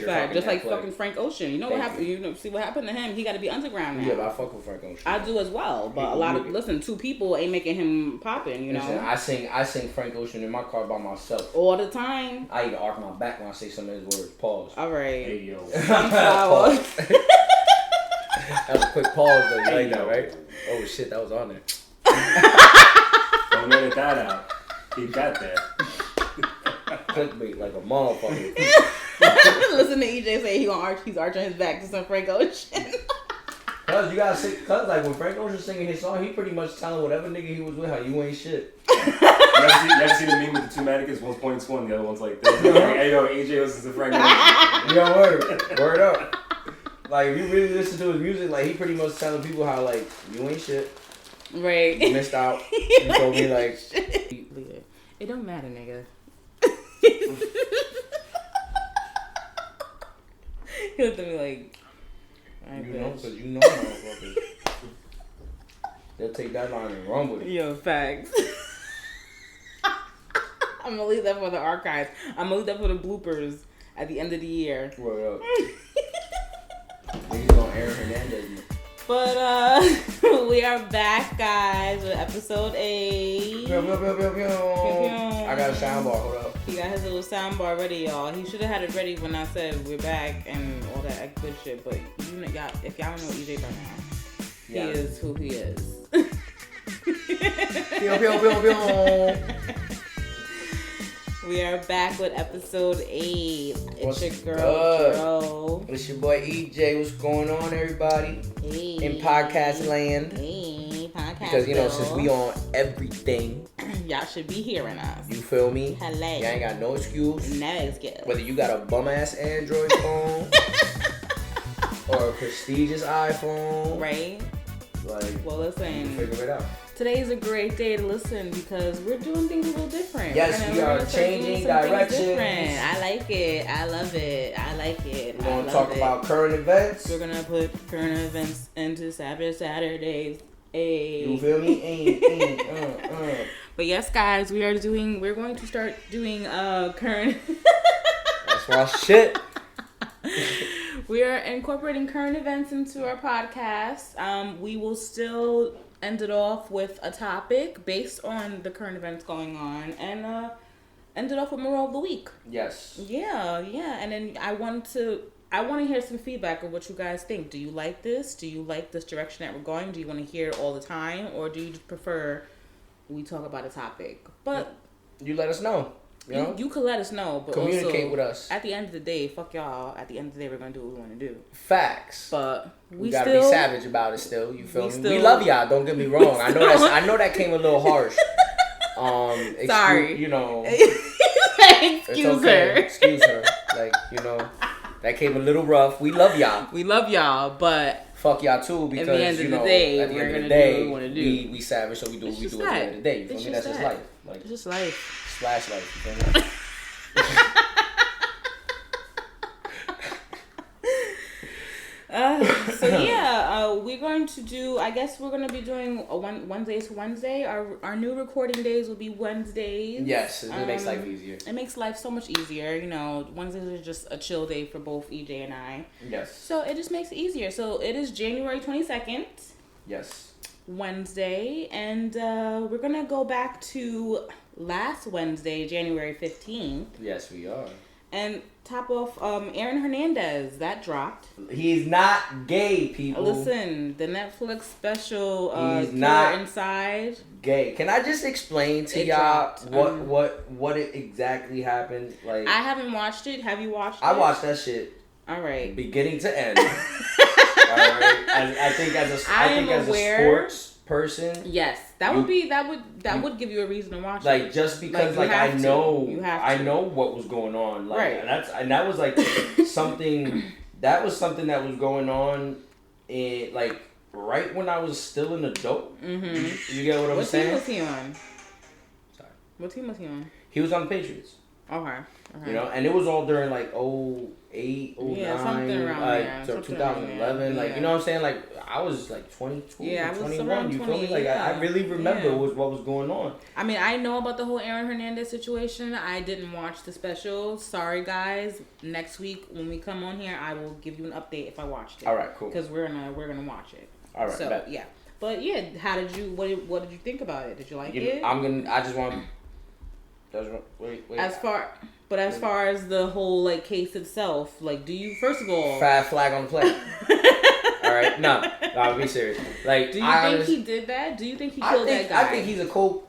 fact. Just like fucking Frank Ocean. You know what happened? You know, see what happened to him? He got to be underground now. Yeah, but I fuck with Frank Ocean. I do as well, but a lot of two people ain't making him popping. You know. Listen, I sing Frank Ocean in my car by myself all the time. I even arc my back when I say some of his words. Pause. All right. Hey yo. Pause. That was a quick pause though. You like that, right? Oh shit, that was on there. Don't edit that out. Keep that there. Clickbait like a motherfucker. Listen to EJ say he's arching his back to some Frank Ocean. Cause you gotta say, cause like when Frank Ocean singing his song, he pretty much telling whatever nigga he was with how you ain't shit. You ever see the meme with the two mannequins? One's pointing to one, the other one's like this. Hey yo, AJ listens to Frank Ocean. Yo, word up. Like if you really listen to his music, like he pretty much telling people how like you ain't shit. Right. You missed out. You told me like it don't matter, nigga. He looked at me like, you know, cause you know motherfuckers. They'll take that line and run with it. Yo, facts. I'm gonna leave that for the archives. I'm gonna leave that for the bloopers at the end of the year. Word up. Niggas on Aaron Hernandez. But we are back, guys, with episode 8. I got a soundbar. Hold up. He got his little soundbar ready, y'all. He should have had it ready when I said we're back and all that good shit. But you know, y'all, if y'all don't know EJ by now, he is who he is. We are back with episode 8. It's your girl, Joe. It's your boy EJ. What's going on, everybody? Hey. In podcast land. Hey, podcast. Because, you know, since we on everything, y'all should be hearing us. You feel me? Hello. You ain't got no excuse. No excuse. Whether you got a bum-ass Android phone or a prestigious iPhone. Right. Like, well, listen. Figure it out. Today is a great day to listen because we're doing things a little different. Yes, we are changing directions. I like it. I love it. I like it. We're going to talk about current events. We're going to put current events into Saturdays. Hey. You feel me? But yes, guys, we're going to start doing current. That's my shit. We are incorporating current events into our podcast. We will still end it off with a topic based on the current events going on, and end it off with moral of the week. Yes. Yeah. And then I want to hear some feedback of what you guys think. Do you like this? Do you like this direction that we're going? Do you want to hear it all the time, or do you just prefer we talk about a topic? But you let us know. You know? You could let us know, but communicate also, with us. At the end of the day, fuck y'all. At the end of the day, we're gonna do what we want to do. Facts. But we gotta be savage about it. Still, you feel me? We love y'all. Don't get me wrong. I know that came a little harsh. Sorry. You know. Excuse her. Excuse her. Like, you know, that came a little rough. We love y'all. We love y'all, but fuck y'all too, because at the end of the day, at the end of the day, do what we want to do. We savage, so we do what we do at the end of the day. You feel me? That's just life. Like, it's just life. Slash life. You feel me? We're going to do. I guess we're going to be doing Wednesday to Wednesday. Our new recording days will be Wednesdays. Yes, it makes life easier. It makes life so much easier. You know, Wednesdays are just a chill day for both EJ and I. Yes. So it just makes it easier. So it is January 22nd. Yes. Wednesday, and we're gonna go back to last Wednesday, January 15th. Yes, we are. And top off, Aaron Hernandez, that dropped. He's not gay, people. Listen, the Netflix special, he's not Inside. Gay. Can I just explain to y'all what it exactly happened? Like, I haven't watched it. Have you watched it? I watched that shit. All right. Beginning to end. All right. I think as a sports person. Yes, that would give you a reason to watch like, it. Like, just because I know what was going on. Like, right. That was like something that was going on in like right when I was still an adult. Mm-hmm. You get what I'm saying? What team was he on? Sorry. What team was he on? He was on the Patriots. Okay. You know, and it was all during like 08, 09, something around there. so 2011. Like, you know what I'm saying? Like, I was like 22, yeah, I was 21. around You 20, feel me? Like yeah. I really remember what was going on. I mean, I know about the whole Aaron Hernandez situation. I didn't watch the special. Sorry, guys. Next week when we come on here, I will give you an update if I watched it. All right, cool. Because we're gonna watch it. All right, so bet. yeah. But yeah, what did you think about it? Did you like it? I just want. Wait. As far as the whole like case itself, like, do you first of all fat flag on the play? All right, no, I'll be serious. Like, do you think he did that? Do you think he killed that guy? I think he's a cool.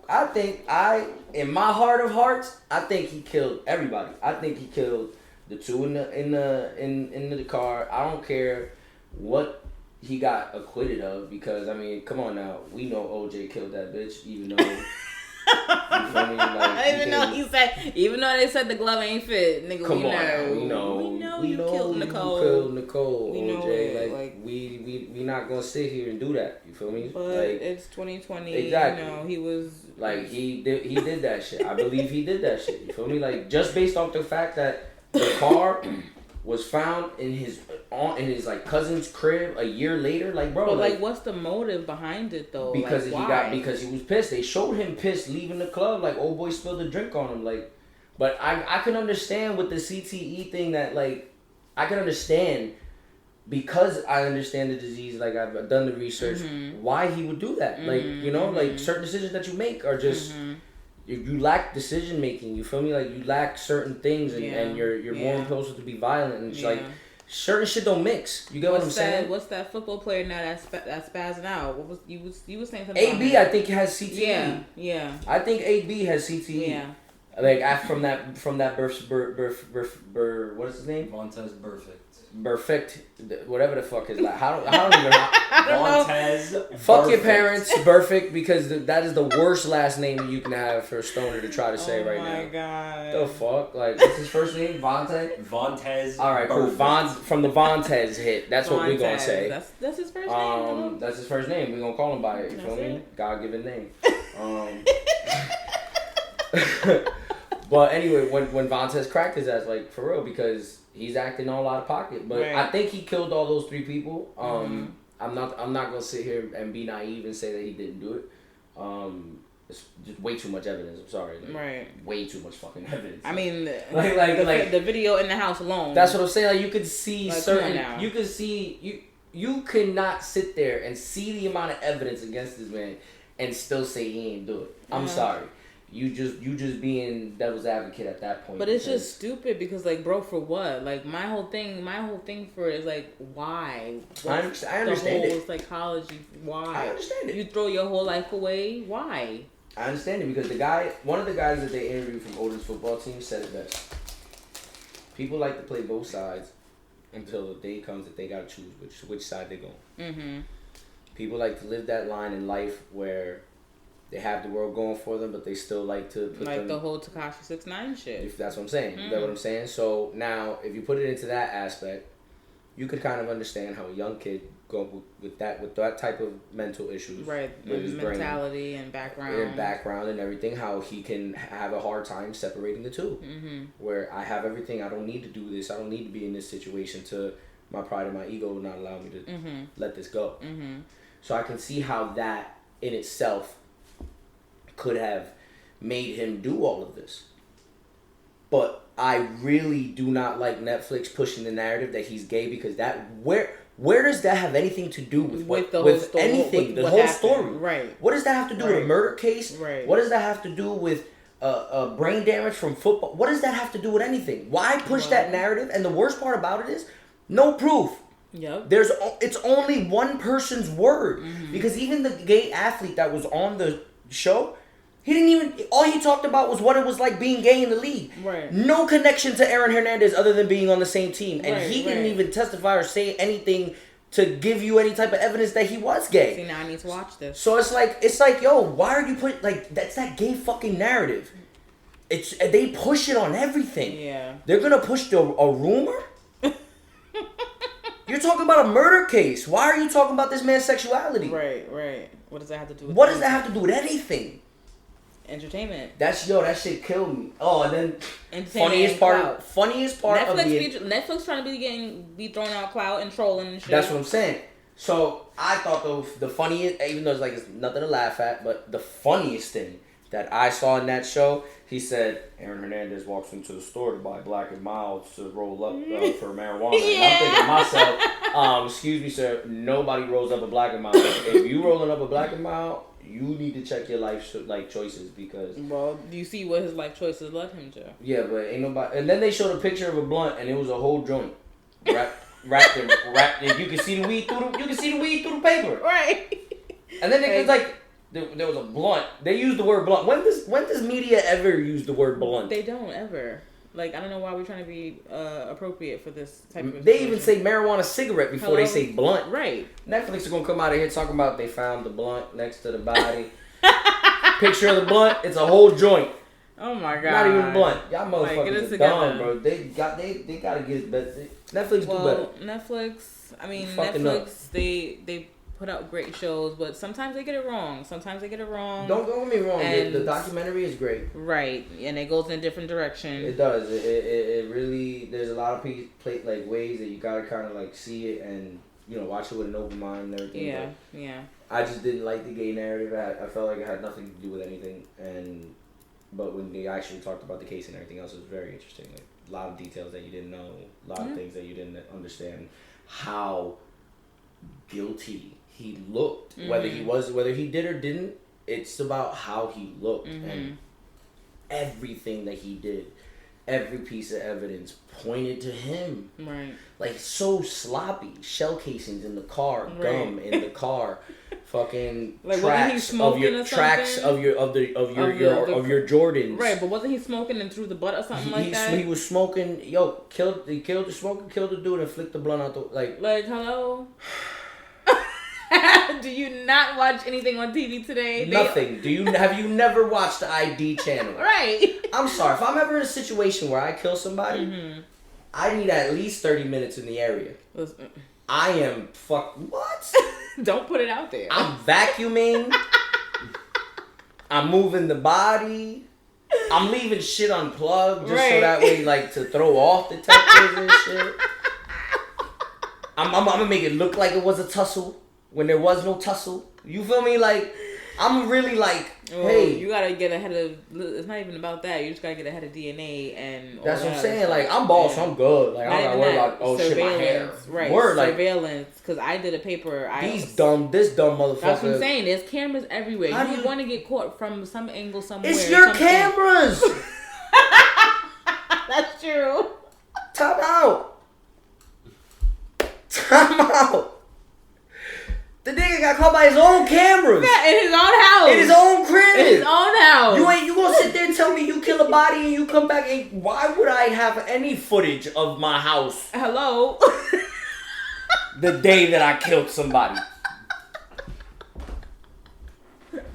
In my heart of hearts, I think he killed everybody. I think he killed the two in the car. I don't care what he got acquitted of, because I mean, come on now, we know OJ killed that bitch, even though. You feel me? Like, even though they said the glove ain't fit, nigga. Come we on, know. We know you killed Nicole. You killed Nicole. We know OJ. it. Like we not gonna sit here and do that. You feel me? But like, it's 2020. Exactly. You know, he was like he did that shit. I believe he did that shit. You feel me? Like, just based off the fact that the car was found in his like cousin's crib a year later. Like, bro. But like, what's the motive behind it though? Because like, because he was pissed. They showed him pissed leaving the club. Like, old boy spilled a drink on him. Like, but I can understand with the CTE thing that, like, I can understand, because I understand the disease. Like, I've done the research, why he would do that. Like, you know, like certain decisions that you make are just. You lack decision making. You feel me? Like, you lack certain things, and you're more impulsive to be violent, and it's like certain shit don't mix. You get what I'm saying? What's that football player now that's spazzing out? What was you was saying something? AB, I think, has CTE. Yeah. I think AB has CTE. Yeah. Like, from that what is his name? Vontez Perfect, whatever the fuck is that. I don't even know. Vontez. Fuck your parents, perfect, because that is the worst last name you can have for a stoner to try to say right now. Oh my god. The fuck? Like, what's his first name? Vontez. All right, cool. From the Vontez hit. That's what we gonna say. That's his first name. That's his first name. We gonna call him by it. You feel me? God-given name. But anyway, when Vontez cracked his ass, like, for real, because he's acting all out of pocket. But I think he killed all those 3 people. I'm not gonna sit here and be naive and say that he didn't do it. It's just way too much evidence. I'm sorry. Like, way too much fucking evidence. I mean, like the video in the house alone. That's what I'm saying. Like, you could see certain. You could see you could not sit there and see the amount of evidence against this man and still say he ain't do it. I'm sorry. You just being devil's advocate at that point. But it's just stupid because, like, bro, for what? Like, my whole thing for it is like, why? I understand the whole it. Psychology. Why? I understand it. You throw your whole life away. Why? I understand it because one of the guys that they interviewed from Odell's football team said it best. People like to play both sides until the day comes that they gotta choose which side they're going. People like to live that line in life where they have the world going for them, but they still like to put like the whole Tekashi 6ix9ine shit. If that's what I'm saying. You know what I'm saying? So now, if you put it into that aspect, you could kind of understand how a young kid go with that type of mental issues, right? With his mentality brain, and background, and everything. How he can have a hard time separating the two. Where I have everything, I don't need to do this. I don't need to be in this situation. To my pride and my ego will not allow me to let this go. So I can see how that in itself could have made him do all of this. But I really do not like Netflix pushing the narrative that he's gay, because that where does that have anything to do with the whole story, anything? the whole happened. Story. Right. What does that have to do with a murder case? Right. What does that have to do with brain damage from football? What does that have to do with anything? Why push that narrative? And the worst part about it is no proof. Yep. It's only one person's word. Because even the gay athlete that was on the show, he didn't even, all he talked about was what it was like being gay in the league. Right. No connection to Aaron Hernandez other than being on the same team. And he didn't even testify or say anything to give you any type of evidence that he was gay. See, now I need to watch this. So it's like, yo, why are you putting, like, that's that gay fucking narrative. They push it on everything. Yeah. They're gonna push a rumor? You're talking about a murder case. Why are you talking about this man's sexuality? Right. What does that have to do with What does that have to do with anything? Entertainment. That shit killed me. Oh, and then funniest part Netflix of the Netflix trying to be thrown out clout and trolling and shit. That's what I'm saying. So I thought the funniest, even though it's nothing to laugh at, but the funniest thing that I saw in that show, he said, Aaron Hernandez walks into the store to buy Black and Mild to roll up for marijuana. Yeah. And I'm thinking to myself, excuse me, sir, nobody rolls up a Black and Mild. If you rolling up a Black and Mild, you need to check your life choices because. Well, you see what his life choices led him to. Yeah, but ain't nobody. And then they showed a picture of a blunt, and it was a whole joint wrapped. You can see the weed through the paper. Right. And then it was like. There was a blunt. They used the word blunt. When does media ever use the word blunt? They don't ever. Like, I don't know why we're trying to be appropriate for this type of. They even say marijuana cigarette before they say blunt. Right. Netflix is gonna come out of here talking about they found the blunt next to the body. Picture of the blunt. It's a whole joint. Oh my god. Not even blunt. Y'all Like, motherfuckers are dumb, bro. They gotta get it better. Netflix do better. Netflix. I mean, Fucking Netflix. They put out great shows, but sometimes they get it wrong. Don't get me wrong. And The documentary is great. Right, and it goes in a different direction. It does. It really. There's a lot of ways that you gotta kind of like see it and watch it with an open mind and everything. Yeah, yeah. I just didn't like the gay narrative. I felt like it had nothing to do with anything. But when they actually talked about the case and everything else, it was very interesting. Like a lot of details that you didn't know, a lot of things that you didn't understand. How guilty he looked, whether he did or didn't. It's about how he looked and everything that he did. Every piece of evidence pointed to him. Right. Like so sloppy. Shell casings in the car, gum in the car, fucking like tracks of your Jordans. Right, but wasn't he smoking and threw the butt or something like that? He was smoking. He killed the smoker, killed the dude, and flicked the blunt out the like. Like hello. Do you not watch anything on TV today? Nothing. Have you never watched the ID channel? Right. I'm sorry. If I'm ever in a situation where I kill somebody, I need at least 30 minutes in the area. Listen. I am what? Don't put it out there. I'm vacuuming. I'm moving the body. I'm leaving shit unplugged just so that way, like, to throw off detectives and shit. I'm gonna make it look like it was a tussle when there was no tussle. You feel me? Like, I'm really like, hey. You gotta get ahead of, it's not even about that. You just gotta get ahead of DNA and all that's what I'm saying. Stuff. Like, I'm bald, so I'm good. Like, I don't gotta worry about, shit, my hair. Right. Word, surveillance. Because I did a paper. This dumb motherfucker. That's what I'm saying. There's cameras everywhere. You want to get caught from some angle somewhere. It's your cameras. That's true. Time out. The nigga got caught by his own cameras. Yeah, in his own house. In his own crib. In his own house. You gonna sit there and tell me you kill a body and you come back and why would I have any footage of my house? Hello. The day that I killed somebody.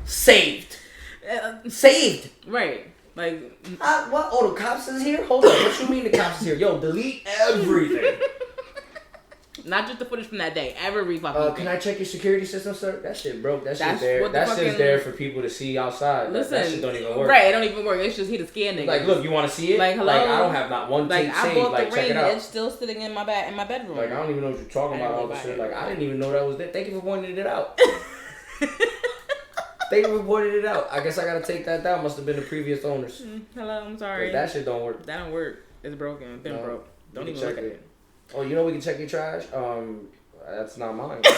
Saved. Saved. Right. Like. What? Oh, the cops is here? Hold on. What you mean the cops is here? Yo, delete everything. Not just the footage from that day. Every fucking can I check your security system, sir? That shit broke. That's just there. That's just there for people to see outside. Listen, that shit don't even work. Right, it don't even work. It's just he the scan nigga. Like, look, you want to see it? Like, hello? Like, I don't have not one like, tape I saved. bought Like, the check ring. it out. It's still sitting in my bedroom. Like, I don't even know what you're talking about. All this shit. Like, I didn't even know that was there. Thank you for pointing it out. Thank you for pointing it out. I guess I gotta take that down. Must have been the previous owners. Hello, I'm sorry. Like, that shit don't work. That don't work. It's broken. It's been broke. Don't even look at it. Oh, you know we can check your trash? That's not mine. But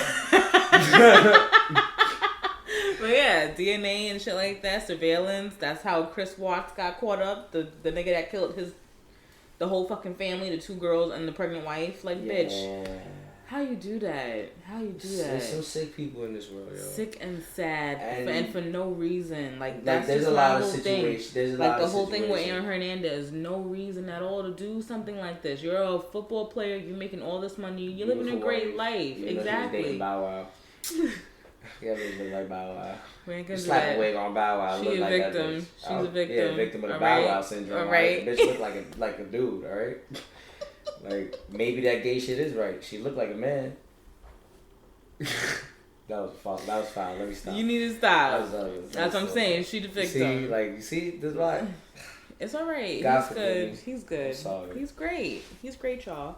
yeah, DNA and shit like that, surveillance. That's how Chris Watts got caught up. The nigga that killed the whole fucking family, the 2 girls and the pregnant wife. Like, bitch, how you do that? There's some sick people in this world, yo. Sick and sad, and for no reason. Like, that's there's just a lot the of whole thing. There's a like lot the of whole thing with Aaron Hernandez, no reason at all to do something like this. You're a football player. You're making all this money. You're living a great life. Exactly. Bow Wow. Yeah, look like Bow Wow. We ain't gonna do slap that. a wig on Bow Wow. She a like victim. That She's a victim. Yeah, victim of the Bow Wow syndrome. All right. The bitch look like a dude. All right. Like, maybe that gay shit is right. She looked like a man. That was foul. Let me stop. You need to stop. That's what I'm saying. She the victim. You see, this is why. It's all right. God He's good. He's good. I'm sorry. He's great. He's great, y'all.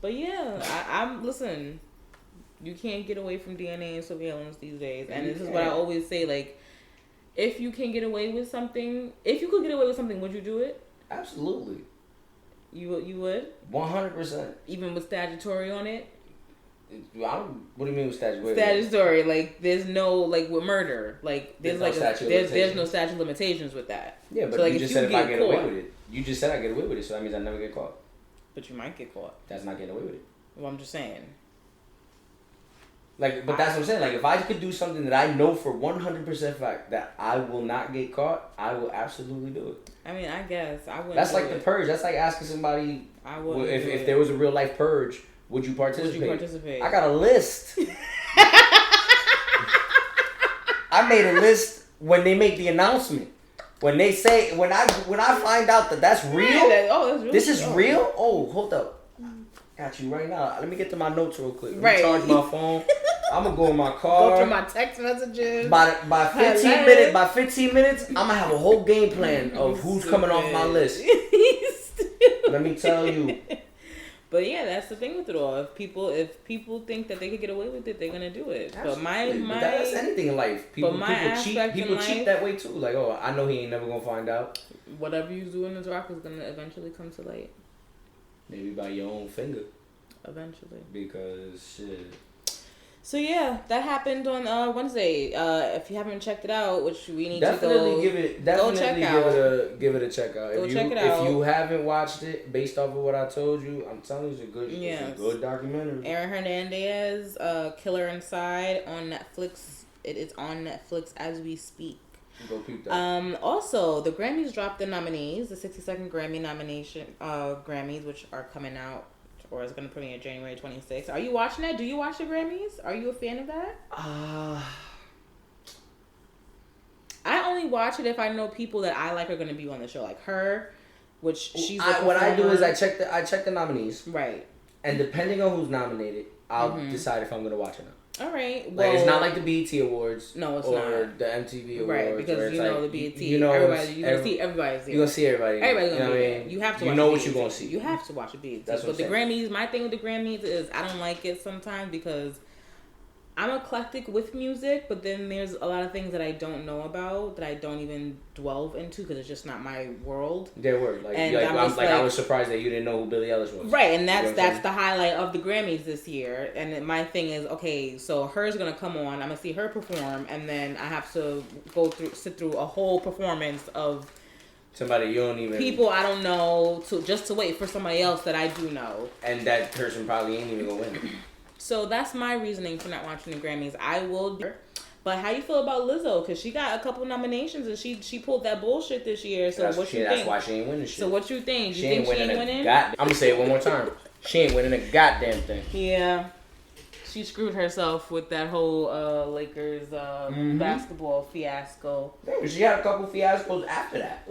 But yeah, I'm listen. You can't get away from DNA and surveillance these days. And this is what I always say, like, if you can get away with something, would you do it? Absolutely. You would? 100%. Even with statutory on it? What do you mean with statutory? Statutory, like, there's no, like, with murder. Like, there's no statute of limitations with that. Yeah, but so, like, you just said if I get away with it. You just said I get away with it, so that means I never get caught. But you might get caught. That's not getting away with it. Well, I'm just saying. Like, but that's what I'm saying. Like, if I could do something that I know for 100% fact that I will not get caught, I will absolutely do it. I mean, I guess I wouldn't. That's like the purge. That's like asking somebody. I would. If there was a real life purge, would you participate? I got a list. I made a list when they make the announcement. When they say when I find out that that's real. That's really this is real. Oh, hold up. Got you right now. Let me get to my notes real quick. Let me charge my phone. I'm gonna go in my car. Go through my text messages. By 15 minutes, I'm gonna have a whole game plan of who's coming off my list. Let me tell you. But yeah, that's the thing with it all. If people think that they could get away with it, they're gonna do it. Absolutely. But that's anything in life. People cheat that way too. Like, oh, I know he ain't never gonna find out. Whatever you do in this rock is gonna eventually come to light. Maybe by your own finger. Eventually. Because shit. So yeah, that happened on Wednesday. If you haven't checked it out, which we need to go give it a check out. Check it out. If you haven't watched it, based off of what I told you, I'm telling you, it's a good documentary. Aaron Hernandez, Killer Inside on Netflix. It is on Netflix as we speak. Go peep that. Also, the Grammys dropped the nominees, the 62nd Grammy nomination, Grammys, which are coming out, or is going to premiere January 26th. Are you watching that? Do you watch the Grammys? Are you a fan of that? I only watch it if I know people that I like are going to be on the show, like her, which she's. What I do is I check the nominees, right? And depending on who's nominated, I'll decide if I'm going to watch it or not. All right. Well, like, it's not like the BET Awards. No, it's or not. Or the MTV Awards. Right, because you know like, the BET. You know, everybody's there. You're going to see everybody. Everybody's going to be there. You have to watch You know what you're going to see. You have to watch a BET. That's what but the Grammys, my thing with the Grammys is I don't like it sometimes because I'm eclectic with music, but then there's a lot of things that I don't know about that I don't even delve into because it's just not my world. There were I was surprised that you didn't know who Billie Eilish was. Right, and that's the highlight of the Grammys this year. And my thing is, okay, so her's gonna come on. I'm gonna see her perform, and then I have to sit through a whole performance of somebody you don't even people I don't know to wait for somebody else that I do know. And that person probably ain't even gonna win. So that's my reasoning for not watching the Grammys. I will. But how you feel about Lizzo? Because she got a couple nominations and she pulled that bullshit this year. So what you think? That's why she ain't winning shit. So what you think? She ain't winning? I'm gonna say it one more time. She ain't winning a goddamn thing. Yeah. She screwed herself with that whole Lakers basketball fiasco. Yeah, she had a couple fiascos after that.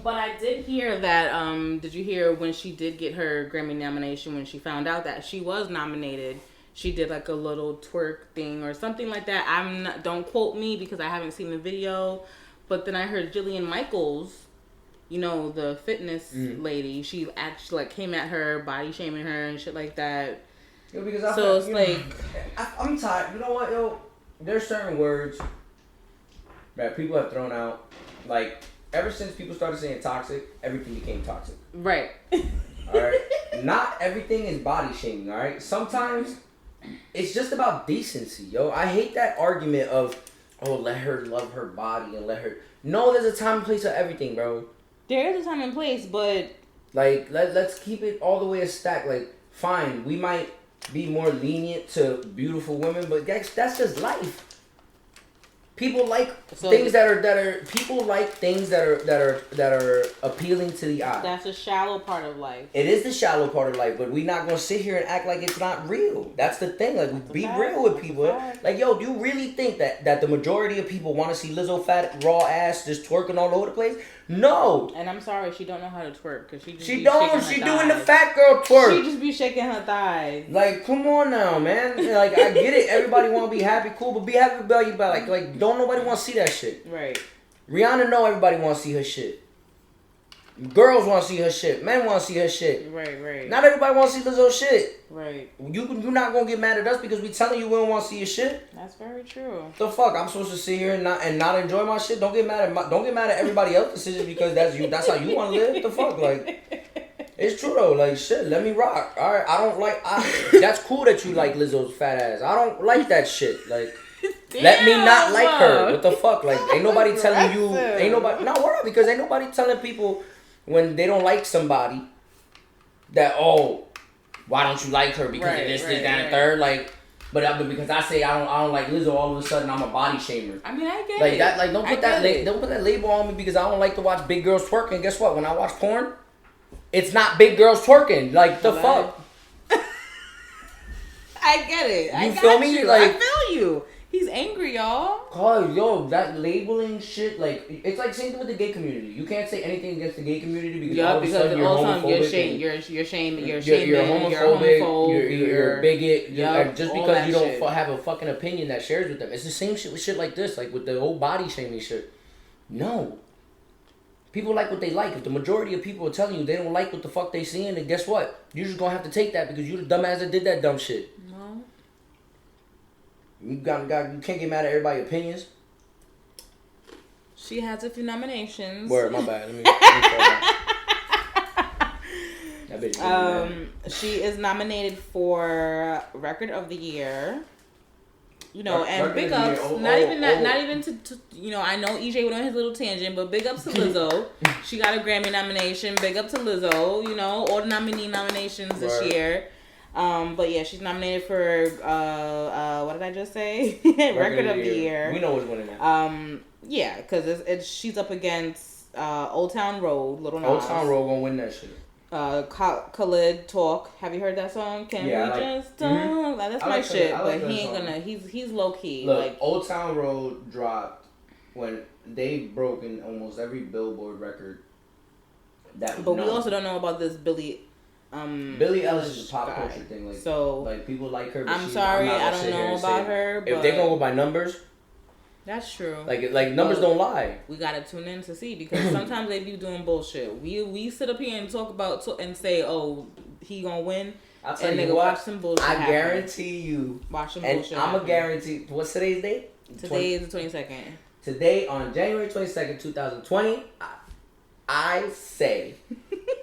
But I did hear that, did you hear when she did get her Grammy nomination, when she found out that she was nominated, she did like a little twerk thing or something like that. Don't quote me because I haven't seen the video, but then I heard Jillian Michaels, you know, the fitness lady, she actually came at her, body shaming her and shit like that. Yo, because I'm tired. You know what, yo? There's certain words that people have thrown out, ever since people started saying toxic, everything became toxic. Right. Alright? Not everything is body shaming, alright? Sometimes it's just about decency, yo. I hate that argument of, let her love her body and let her... No, there's a time and place for everything, bro. There is a time and place, but... let's keep it all the way a stack. Fine, we might be more lenient to beautiful women, but that's just life. People like things that are appealing to the eye. That's a shallow part of life. It is the shallow part of life, but we're not gonna sit here and act like it's not real. That's the thing. Be real with people. Do you really think that the majority of people want to see Lizzo fat raw ass just twerking all over the place? No. And I'm sorry, she don't know how to twerk because she doing the fat girl twerk. She just be shaking her thighs. Come on now, man. I get it. Everybody want to be happy, cool, but be happy about you. But don't nobody want to see that shit. Right. Rihanna know everybody want to see her shit. Girls want to see her shit. Men want to see her shit. Right. Not everybody want to see Lizzo's shit. Right. You're not going to get mad at us because we telling you we don't want to see your shit. That's very true. The fuck? I'm supposed to sit here and not enjoy my shit? Don't get mad at everybody else's decisions because that's how you want to live? The fuck? Like, it's true though. Like, shit, let me rock. All right, that's cool that you like Lizzo's fat ass. I don't like that shit. Like, damn, let me not like her. What the fuck? Like, ain't nobody telling you. Because ain't nobody telling people when they don't like somebody that, oh, why don't you like her because of this, that, and third. Like, but because I say I don't like Lizzo, all of a sudden I'm a body shamer. I mean, I get like it. That, like, don't put that label on me because I don't like to watch big girls twerking. Guess what? When I watch porn, it's not big girls twerking. Like, the fuck. I get it. You feel me? You. Like, I feel you. He's angry, y'all. Cause yo, that labeling shit, like, it's like same thing with the gay community. You can't say anything against the gay community because all of a sudden you're homophobic. You're shaming. You're homophobic. You're a bigot. Just because you don't have a fucking opinion that shares with them. It's the same shit with shit like this, like with the whole body shaming shit. No. People like what they like. If the majority of people are telling you they don't like what the fuck they seeing, then guess what? You're just gonna have to take that because you the dumbass that did that dumb shit. No. You can't get mad at everybody's opinions. She has a few nominations. Word, my bad. Let me that bitch she is nominated for Record of the Year. You know, and big ups. Not even to you know. I know EJ went on his little tangent, but big ups to Lizzo. She got a Grammy nomination. Big up to Lizzo. You know, all the nominations this year. But yeah, she's nominated for what did I just say? Record of the year. We know what's winning now. Yeah, because she's up against Old Town Road, Little Nas. Old Town Road gonna win that shit. Khalid Talk. Have you heard that song? Can we just talk? Mm-hmm. Like, that's my shit. But he ain't gonna. He's low key. Look, like Old Town Road dropped when they broke in almost every Billboard record. But we also don't know about this Billie Eilish is a pop culture thing. Like, so like people like her. But I'm sorry, I don't know about her. But if they're gonna go by numbers. That's true. Like numbers don't lie. We gotta tune in to see because sometimes they be doing bullshit. We sit up here and talk about and say, oh, he gonna win. I'll tell you what. Watch some bullshit. I guarantee you. Watch some and bullshit. I'm a guarantee. What's today's date? Today is the 22nd. Today on January 22nd, 2020, I say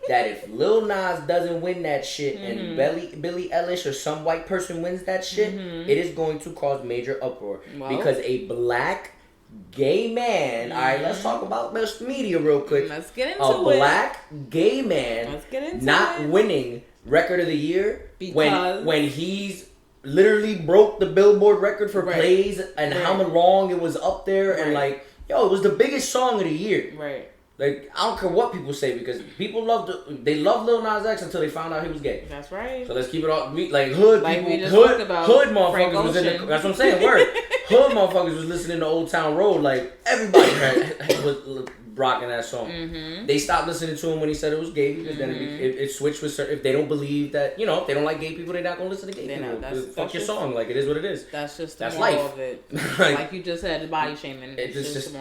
that if Lil Nas doesn't win that shit and Billie Eilish or some white person wins that shit, it is going to cause major uproar. Because a black gay man, alright, let's talk about this media real quick. Let's get into it. A black gay man not winning Record of the Year when he's literally broke the Billboard record for plays and how long it was up there and like, yo, it was the biggest song of the year. Right. Like, I don't care what people say because people love Lil Nas X until they found out he was gay. That's right. So let's keep it all like hood like people, hood motherfuckers was in the. That's what I'm saying. Word, hood motherfuckers was listening to Old Town Road. Like everybody was rocking that song. Mm-hmm. They stopped listening to him when he said it was gay because then it switched with certain. If they don't believe that, you know, if they don't like gay people, they're not gonna listen to gay people. Fuck your song. Like it is what it is. That's just the moral of it. Like you just said, the body shaming. It's just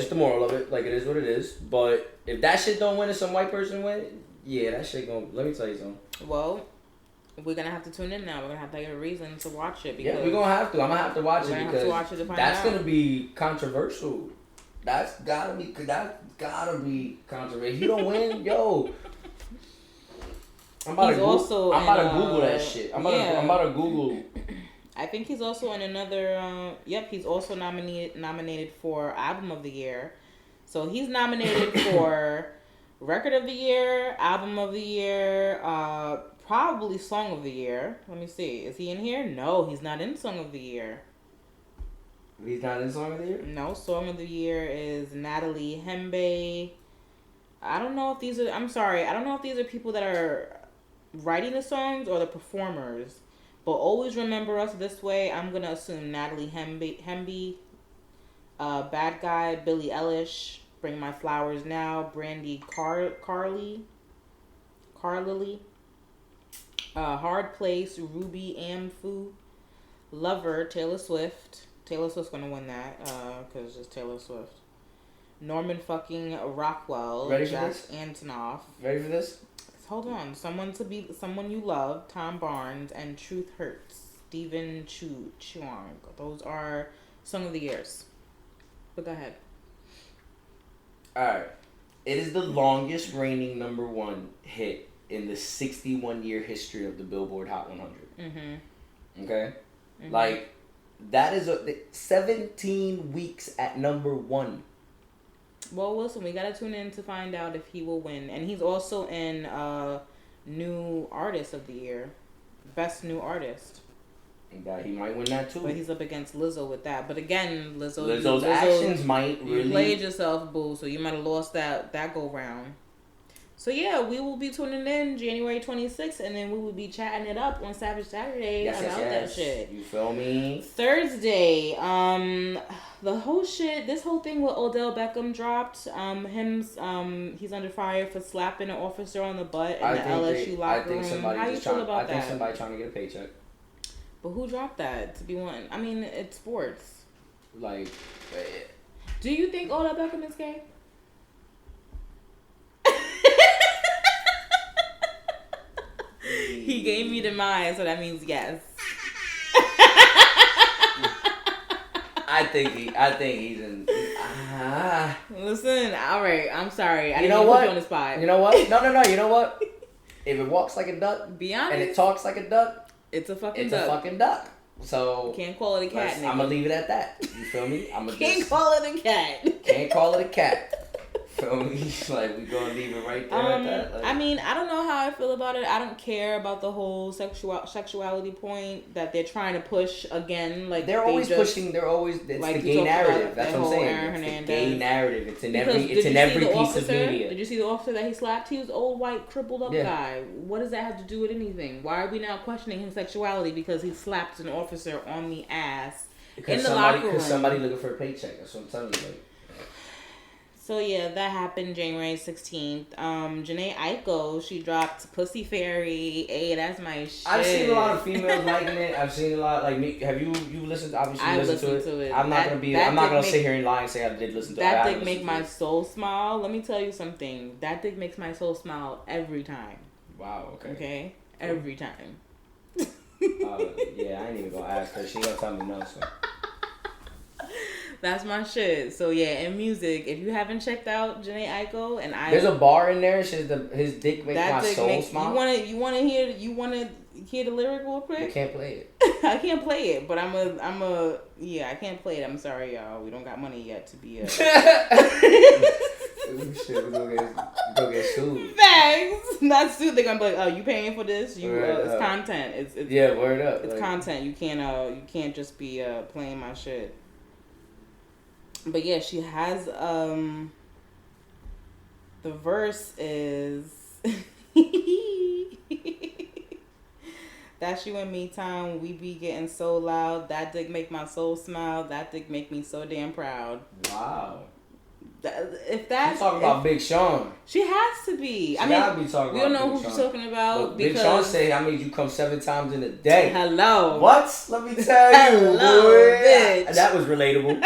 the moral of it. Like it is what it is. But if that shit don't win and some white person win, yeah, that shit gonna. Let me tell you something. Well, we're gonna have to tune in now. We're gonna have to get a reason to watch it. Because we're gonna have to. I'm gonna have to watch it because that's gonna be controversial. That's gotta be controversial. If you don't win, yo. I'm about to Google that shit. I'm about to Google. I think he's also in another. He's also nominated for Album of the Year. So he's nominated for Record of the Year, Album of the Year, probably Song of the Year. Let me see. Is he in here? No, he's not in Song of the Year. He's not in Song of the Year? No, Song of the Year is Natalie Hembe. I don't know if these are people that are writing the songs or the performers. But always remember us this way. I'm going to assume Natalie Hembe, Bad Guy, Billie Eilish, Bring My Flowers Now, Brandy Carlile, Hard Place, Ruby Amfu, Lover, Taylor Swift. Taylor Swift's going to win that because it's Taylor Swift. Norman fucking Rockwell, Ready for Jack this? Antonoff. Ready for this? Hold on. Someone you love, Tom Barnes, and Truth Hurts, Stephen Chuang. Those are Song of the Years. But go ahead. Alright. It is the longest reigning number one hit in the 61-year history of the Billboard Hot 100. Mm-hmm. Okay? Mm-hmm. Like, that is 17 weeks at number one. Well, listen, we gotta tune in to find out if he will win. And he's also in New Artist of the Year. Best New Artist. Yeah, he might win that too. But he's up against Lizzo with that. But again, Lizzo's actions might really... You played yourself, boo, so you might have lost that go round. So yeah, we will be tuning in January 26th, and then we will be chatting it up on Savage Saturday about that shit. You feel me? Thursday, this whole thing with Odell Beckham dropped. He's under fire for slapping an officer on the butt in the LSU locker room. How you feel about that? I think somebody trying to get a paycheck. But who dropped that to be one? I mean, it's sports. Like, do you think Odell Beckham is gay? He gave me the mind, so that means yes. I think he's in. Listen, all right. I'm sorry. I didn't even put you on the spot. You know what? No. You know what? If it walks like a duck, be honest, and it talks like a duck, it's a fucking duck. So can't call it a cat. I'm gonna leave it at that. You feel me? Can't call it a cat. Can't call it a cat. Feel me? Like, we gonna leave it right there at that. Like, I mean, I don't know how I feel about it. I don't care about the whole sexuality point that they're trying to push again. Like, they're always pushing. It's like the gay narrative. That's what I'm saying. Aaron Hernandez. It's the gay narrative. It's in every piece of media. Did you see the officer that he slapped? He was an old white crippled up guy. What does that have to do with anything? Why are we now questioning his sexuality because he slapped an officer on the ass in the locker room? Because somebody looking for a paycheck. That's what I'm telling you. Like. So yeah, that happened January 16th. Janae Aiko, she dropped Pussy Fairy. Hey, that's my shit. I've seen a lot of females liking it. I've seen a lot, like me. Have you listened? Obviously, I listened to it. I'm not gonna sit here and lie and say I did listen to it. That dick make my soul smile. Let me tell you something. That dick makes my soul smile every time. Wow. Okay. Okay. Every time. Yeah, I ain't even gonna ask her. She gonna tell me no. So. That's my shit. So yeah, in music, if you haven't checked out Janae Aiko there's a bar in there. His dick makes my soul smile. You wanna hear the lyric real quick? You can't play it. I can't play it, but I can't play it. I'm sorry, y'all. We don't got money yet to be Shit, we go get sued. Thanks. Not sued. They're gonna be like, oh, you paying for this? It's content. It's yeah, word up. It's content. You can't just be playing my shit. But yeah, she has the verse is that's you and me time, we be getting so loud, that dick make my soul smile, that dick make me so damn proud. Wow. If that's she's talking about Big Sean. She has to be. She gotta be talking we about don't know Big who Sean. she's talking about. Look, because Big Sean say I made you come 7 times in a day. Hello. What? Let me tell you, hello, boy. Bitch. That was relatable.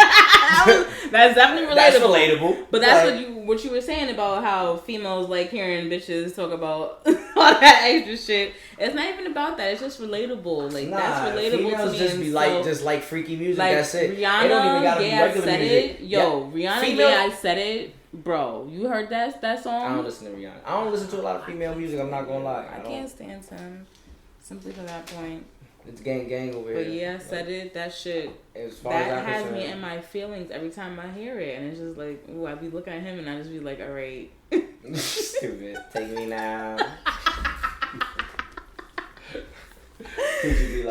That's definitely relatable. That's relatable. But that's what you were saying about how females like hearing bitches talk about all that extra shit. It's not even about that. It's just relatable. Like that's relatable to me. Just like freaky music. Like, that's it. Rihanna, it don't even gotta be regular said music. It. Yo, Rihanna, I said it. Bro, you heard that song? I don't listen to Rihanna. I don't listen to a lot of female music. I'm not gonna lie. I can't stand him. Simply for that point. It's gang over here. But yeah, I said it. That shit. That has me in my feelings every time I hear it, and it's just like, ooh, I be looking at him and I just be like, all right. Stupid. Take me now.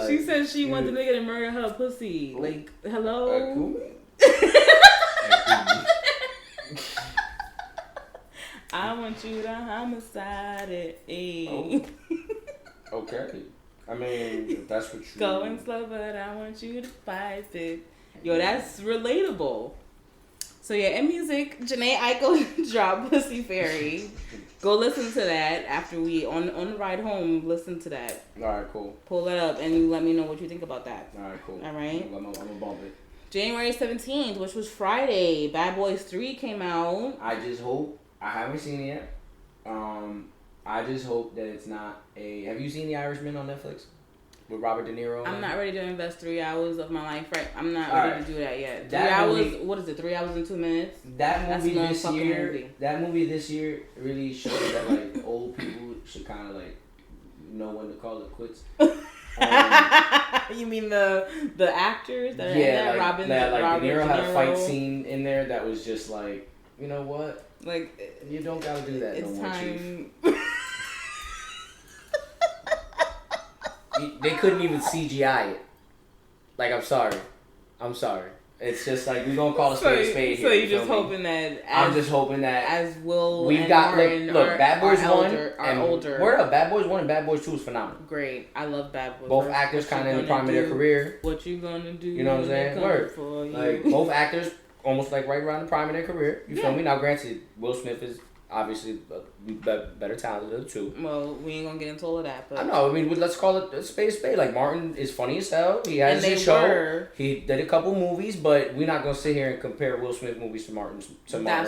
She said she wants the nigga to murder her pussy. Like, hello. I want you to homicide it. Oh. Okay. I mean, if that's what you going slow, but I want you to fight it. Yo, that's relatable. So yeah, in music, Janae Aiko dropped Pussy Fairy. Go listen to that after we on the ride home. Listen to that. All right, cool. Pull that up and you let me know what you think about that. All right, cool. All right. I'm gonna bump it. January 17th, which was Friday, Bad Boys 3 came out. I just hope, I haven't seen it yet. I just hope that it's not a. Have you seen The Irishman on Netflix with Robert De Niro? I'm not ready to invest 3 hours of my life. Right, I'm not ready to do that yet. 3 movie, hours. What is it? 3 hours and 2 minutes. That movie this year. Movie. That movie this year really showed that like old people should kind of like know when to call it quits. You mean the actors that are in that? Robert De Niro had a fight scene in there that was just like, you know what? Like, you don't gotta do that it's no more, time. Chief. They couldn't even CGI it. Like, I'm sorry. It's just like, we're gonna call a spade a spade here. So you're just hoping that... I'm just hoping that... As Will we've and got, Martin look, Bad Boys 1 are older. Word up, Bad Boys 1 and Bad Boys 2 is phenomenal. Great. I love Bad Boys. Both actors kind of in the prime of their career. What you gonna do? You know what I'm saying? Word. For you. Like, both actors almost like right around the prime of their career. You feel me? Now, granted, Will Smith is obviously better talented of the two. Well, we ain't gonna get into all of that, but I know. I mean, let's call it a spade a spade. Like, Martin is funny as hell. He has his show. He did a couple movies, but we're not gonna sit here and compare Will Smith movies to Martin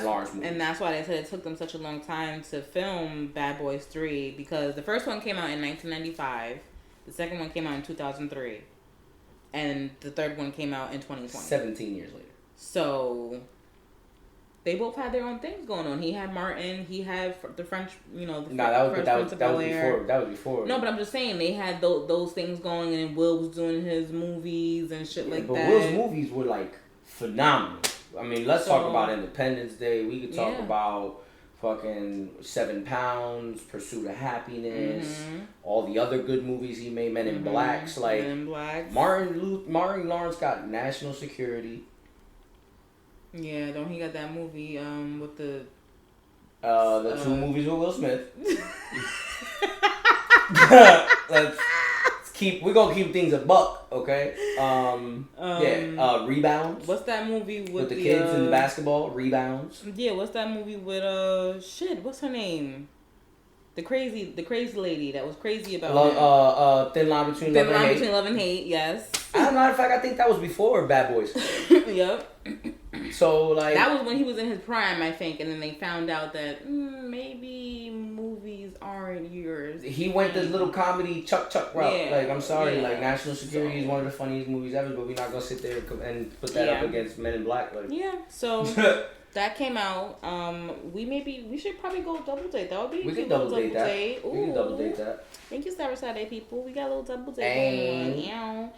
Lawrence movies. And that's why they said it took them such a long time to film Bad Boys 3, because the first one came out in 1995, the second one came out in 2003, and the third one came out in 2020. 17 years later. So they both had their own things going on. He had Martin. He had the French, that was before. No, but I'm just saying they had those things going, and Will was doing his movies and shit like but that. Will's movies were like phenomenal. I mean, let's talk about Independence Day. We could talk about fucking 7 Pounds, Pursuit of Happiness, all the other good movies he made, Men in Blacks. Like, Men in Blacks. Martin Lawrence got National Security. Yeah, don't he got that movie with the 2 movies with Will Smith. We're gonna keep things a buck, okay? Rebounds. What's that movie with the kids in the basketball? Rebounds. Yeah, what's that movie with what's her name? The crazy lady that was crazy about Thin Line Between Love and Hate. Yes. As a matter of fact, I think that was before Bad Boys. Yep. So, like... That was when he was in his prime, I think, and then they found out that maybe movies aren't yours. He went this little comedy Chuck route. Yeah, like, I'm sorry, like, National Security is one of the funniest movies ever, but we're not gonna sit there and put that up against Men in Black. Like. Yeah, so... That came out. We should probably go double date. That would be. We can double date that. Ooh. We can double date that. Thank you, Saturday people. We got a little double date going on.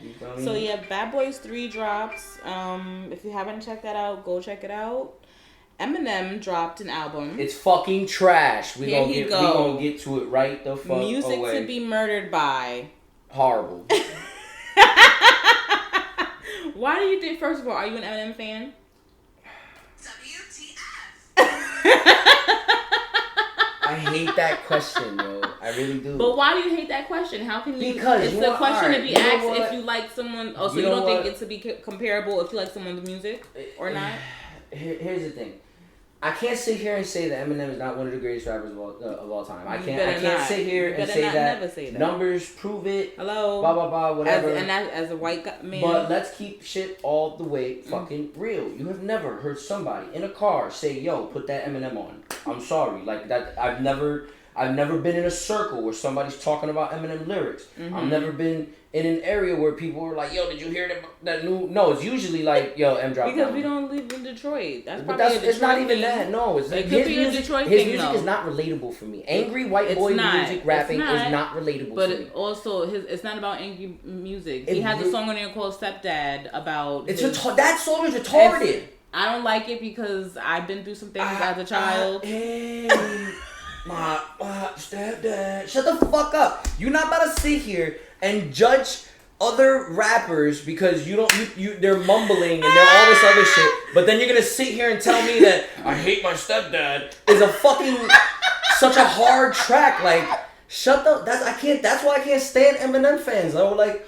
So yeah, Bad Boys 3 drops. If you haven't checked that out, go check it out. Eminem dropped an album. It's fucking trash. We gonna get to it right the fuck Music away. to be murdered by. Horrible. Why do you think? First of all, are you an Eminem fan? I hate that question, yo. I really do. But why do you hate that question? How can you? Because it's a question to be asked if you like someone. Oh, so you don't think it's to be comparable if you like someone's music or not? Here's the thing. I can't sit here and say that Eminem is not one of the greatest rappers of all time. I can't sit here and say that. Never say that. Numbers prove it. Hello. Blah blah blah. Whatever. As a white man. But let's keep shit all the way fucking real. You have never heard somebody in a car say, "Yo, put that Eminem on." I'm sorry, like that. I've never been in a circle where somebody's talking about Eminem lyrics. I've never been in an area where people were like, "Yo, did you hear that new?" No, it's usually like, "Yo, M drop." Because we don't live in Detroit. It's not even that. No, it's like his music. His music is not relatable for me. Angry white boy music rapping is not relatable for me. But also, it's not about angry music. He has a song on there called "Stepdad" about. That song is retarded. I don't like it because I've been through some things as a child. My stepdad. Shut the fuck up. You're not about to sit here and judge other rappers because they're mumbling and they're all this other shit. But then you're gonna sit here and tell me that I hate my stepdad is a fucking such a hard track. Like, shut the. That's why I can't stand Eminem fans. Like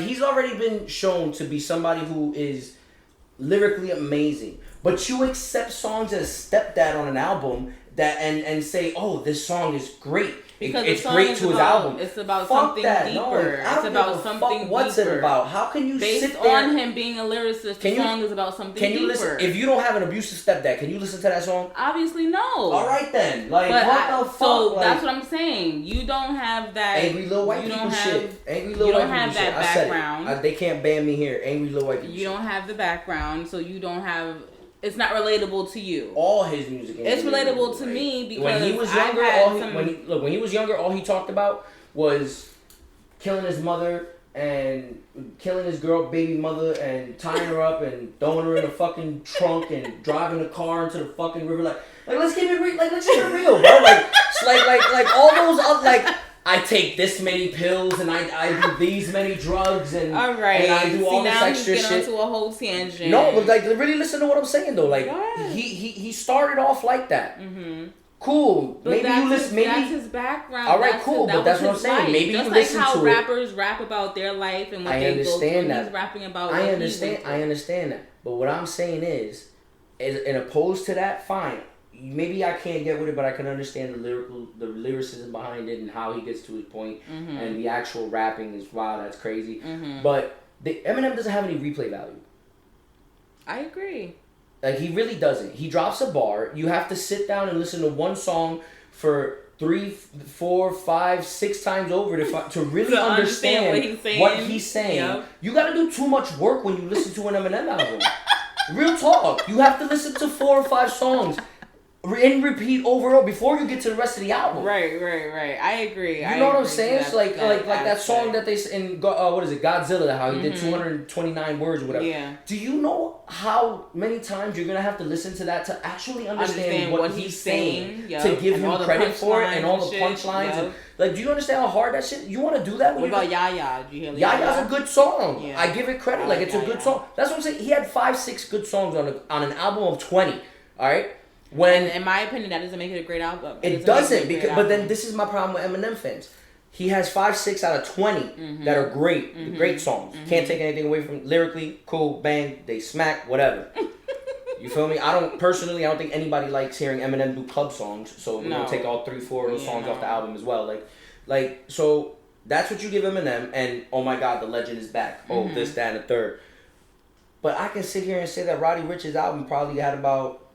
he's already been shown to be somebody who is lyrically amazing, but you accept songs as Stepdad on an album and say, oh, this song is great. Because it's the song great is to his about, album. It's about Fuck something that. deeper. No, I It's don't about give a something fuck what's deeper. it about? How can you Based sit there? on him being a lyricist, the song is about something deeper. Can you listen? If you don't have an abusive stepdad, can you listen to that song? Obviously, no. All right then. Like, but what the fuck? So like, that's what I'm saying. You don't have that. Angry little white you people don't have, shit. Angry little you don't white have people that shit. background. They can't ban me here. Angry little white people You don't have the background, so you don't have. It's not relatable to you. All his music. It's relatable to me because when he was younger, when he was younger, all he talked about was killing his mother and killing his baby mother and tying her up and throwing her in a fucking trunk and driving the car into the fucking river. Like let's keep it let's keep it real, bro. Like all those I take this many pills and I do these many drugs and all right. And I do all this extra shit. Now he's getting onto a whole tangent. No, but really listen to what I'm saying though. Like what? he started off like that. Mm-hmm. Cool. But maybe you listen. Maybe that's his background. All right, cool. But that's what I'm saying. Life. Maybe just you like listen how to rappers rap about their life and what they go through. He's rapping about. I understand. I understand that. But what I'm saying is in opposed to that, fine. Maybe I can't get with it, but I can understand the lyricism behind it and how he gets to his point, and the actual rapping is wow, that's crazy. But Eminem doesn't have any replay value. I agree. Like he really doesn't. He drops a bar. You have to sit down and listen to one song for 3, 4, 5, 6 times over to really understand what he's saying. Yep. You got to do too much work when you listen to an Eminem album. Real talk. You have to listen to 4 or 5 songs and repeat over before you get to the rest of the album. Right. I agree. You know what I'm saying? It's like that song that they in what is it, Godzilla? How he did 229 words or whatever. Yeah. Do you know how many times you're gonna have to listen to that to actually understand what he's saying to give him credit for it and all the punchlines? And like, do you understand how hard that shit? You want to do that? What about Yaya? Did you hear Yaya's a good song. Yeah. I give it credit. Like it's a good song. That's what I'm saying. He had 5, 6 good songs on an album of 20. All right. When in my opinion, that doesn't make it a great album. It doesn't because, but then this is my problem with Eminem fans. He has 5, 6 out of 20 that are great, great songs. Can't take anything away from lyrically, cool, bang, they smack, whatever. You feel me? I don't think anybody likes hearing Eminem do club songs. So we're gonna take all 3, 4 of those songs off the album as well. Like so that's what you give Eminem, and oh my God, the legend is back. Oh, this, that, and the third. But I can sit here and say that Roddy Ricch's album probably had about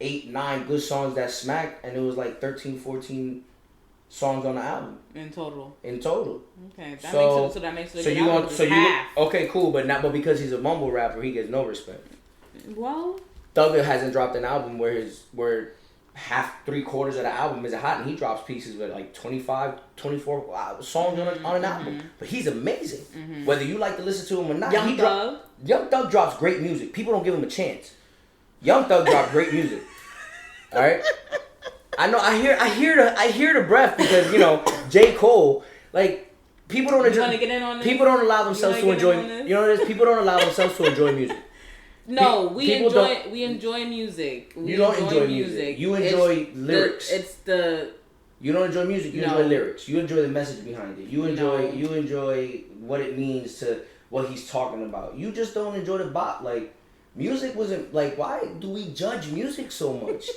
8, 9 good songs that smacked, and it was like 13, 14 songs on the album. In total. Okay, that makes it a good album. Okay, cool, but because he's a mumble rapper, he gets no respect. Well, Thugger hasn't dropped an album where half 3/4 of the album is hot, and he drops pieces with like 25, 24 songs on an album. But he's amazing. Whether you like to listen to him or not, Young Thug drops great music. People don't give him a chance. Young Thug dropped great music. All right, I know. I hear the breath because J. Cole. Like people don't enjoy. People don't allow themselves to enjoy. You know what it is? People don't allow themselves to enjoy music. No, we enjoy music. You don't enjoy music. You enjoy lyrics. You don't enjoy music. You enjoy lyrics. You enjoy the message behind it. You enjoy what it means to what he's talking about. You just don't enjoy the bop. Like music wasn't like. Why do we judge music so much?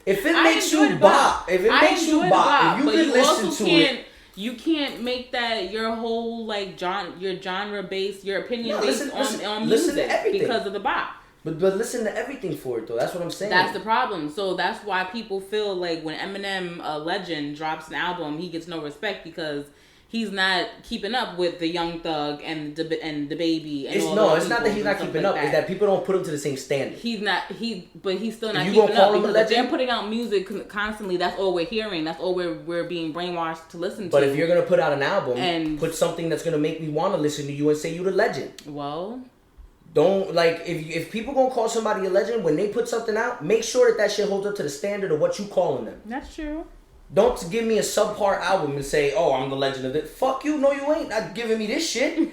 If it makes you bop, if you can listen to it. You can't make that your whole your genre based, your opinion based on music because of the bop. But listen to everything for it though. That's what I'm saying. That's the problem. So that's why people feel like when Eminem, a legend, drops an album, he gets no respect because he's not keeping up with the Young Thug and the Baby. And it's not that he's not keeping up. It's that people don't put him to the same standard. But he's still not keeping up because if they're putting out music constantly, that's all we're hearing. That's all we're being brainwashed to listen to. But if you're gonna put out an album and put something that's gonna make me want to listen to you and say you the legend. Well, don't if people gonna call somebody a legend when they put something out, make sure that shit holds up to the standard of what you calling them. That's true. Don't give me a subpar album and say, "Oh, I'm the legend of it." Fuck you, no, you ain't. Not giving me this shit.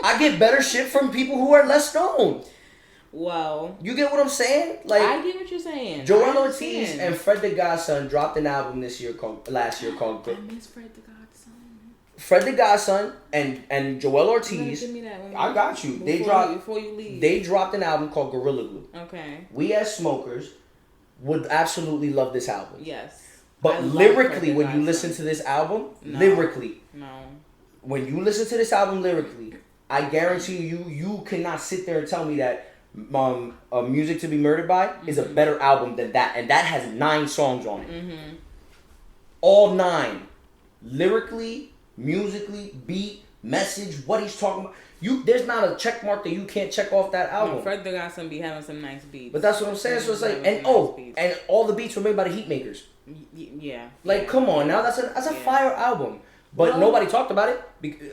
I get better shit from people who are less known. Well, you get what I'm saying? Like I get what you're saying. Joel Ortiz and Fred the Godson dropped an album last year called. I miss Fred the Godson. Fred the Godson and Joel Ortiz. Give me that one. I got you. Before you leave. They dropped an album called Gorilla Glue. Okay. We as smokers would absolutely love this album. Yes. But lyrically, when you listen to this album, when you listen to this album lyrically, I guarantee you cannot sit there and tell me that Music to Be Murdered By is a better album than that. And that has 9 songs on it. Mm-hmm. All 9. Lyrically, musically, beat, message, what he's talking about. There's not a check mark that you can't check off that album. Fred the Godson be having some nice beats. But that's what I'm saying. So it's like, and all the beats were made by the Heatmakers. Yeah. Like, come on now, that's a fire album. But nobody talked about it.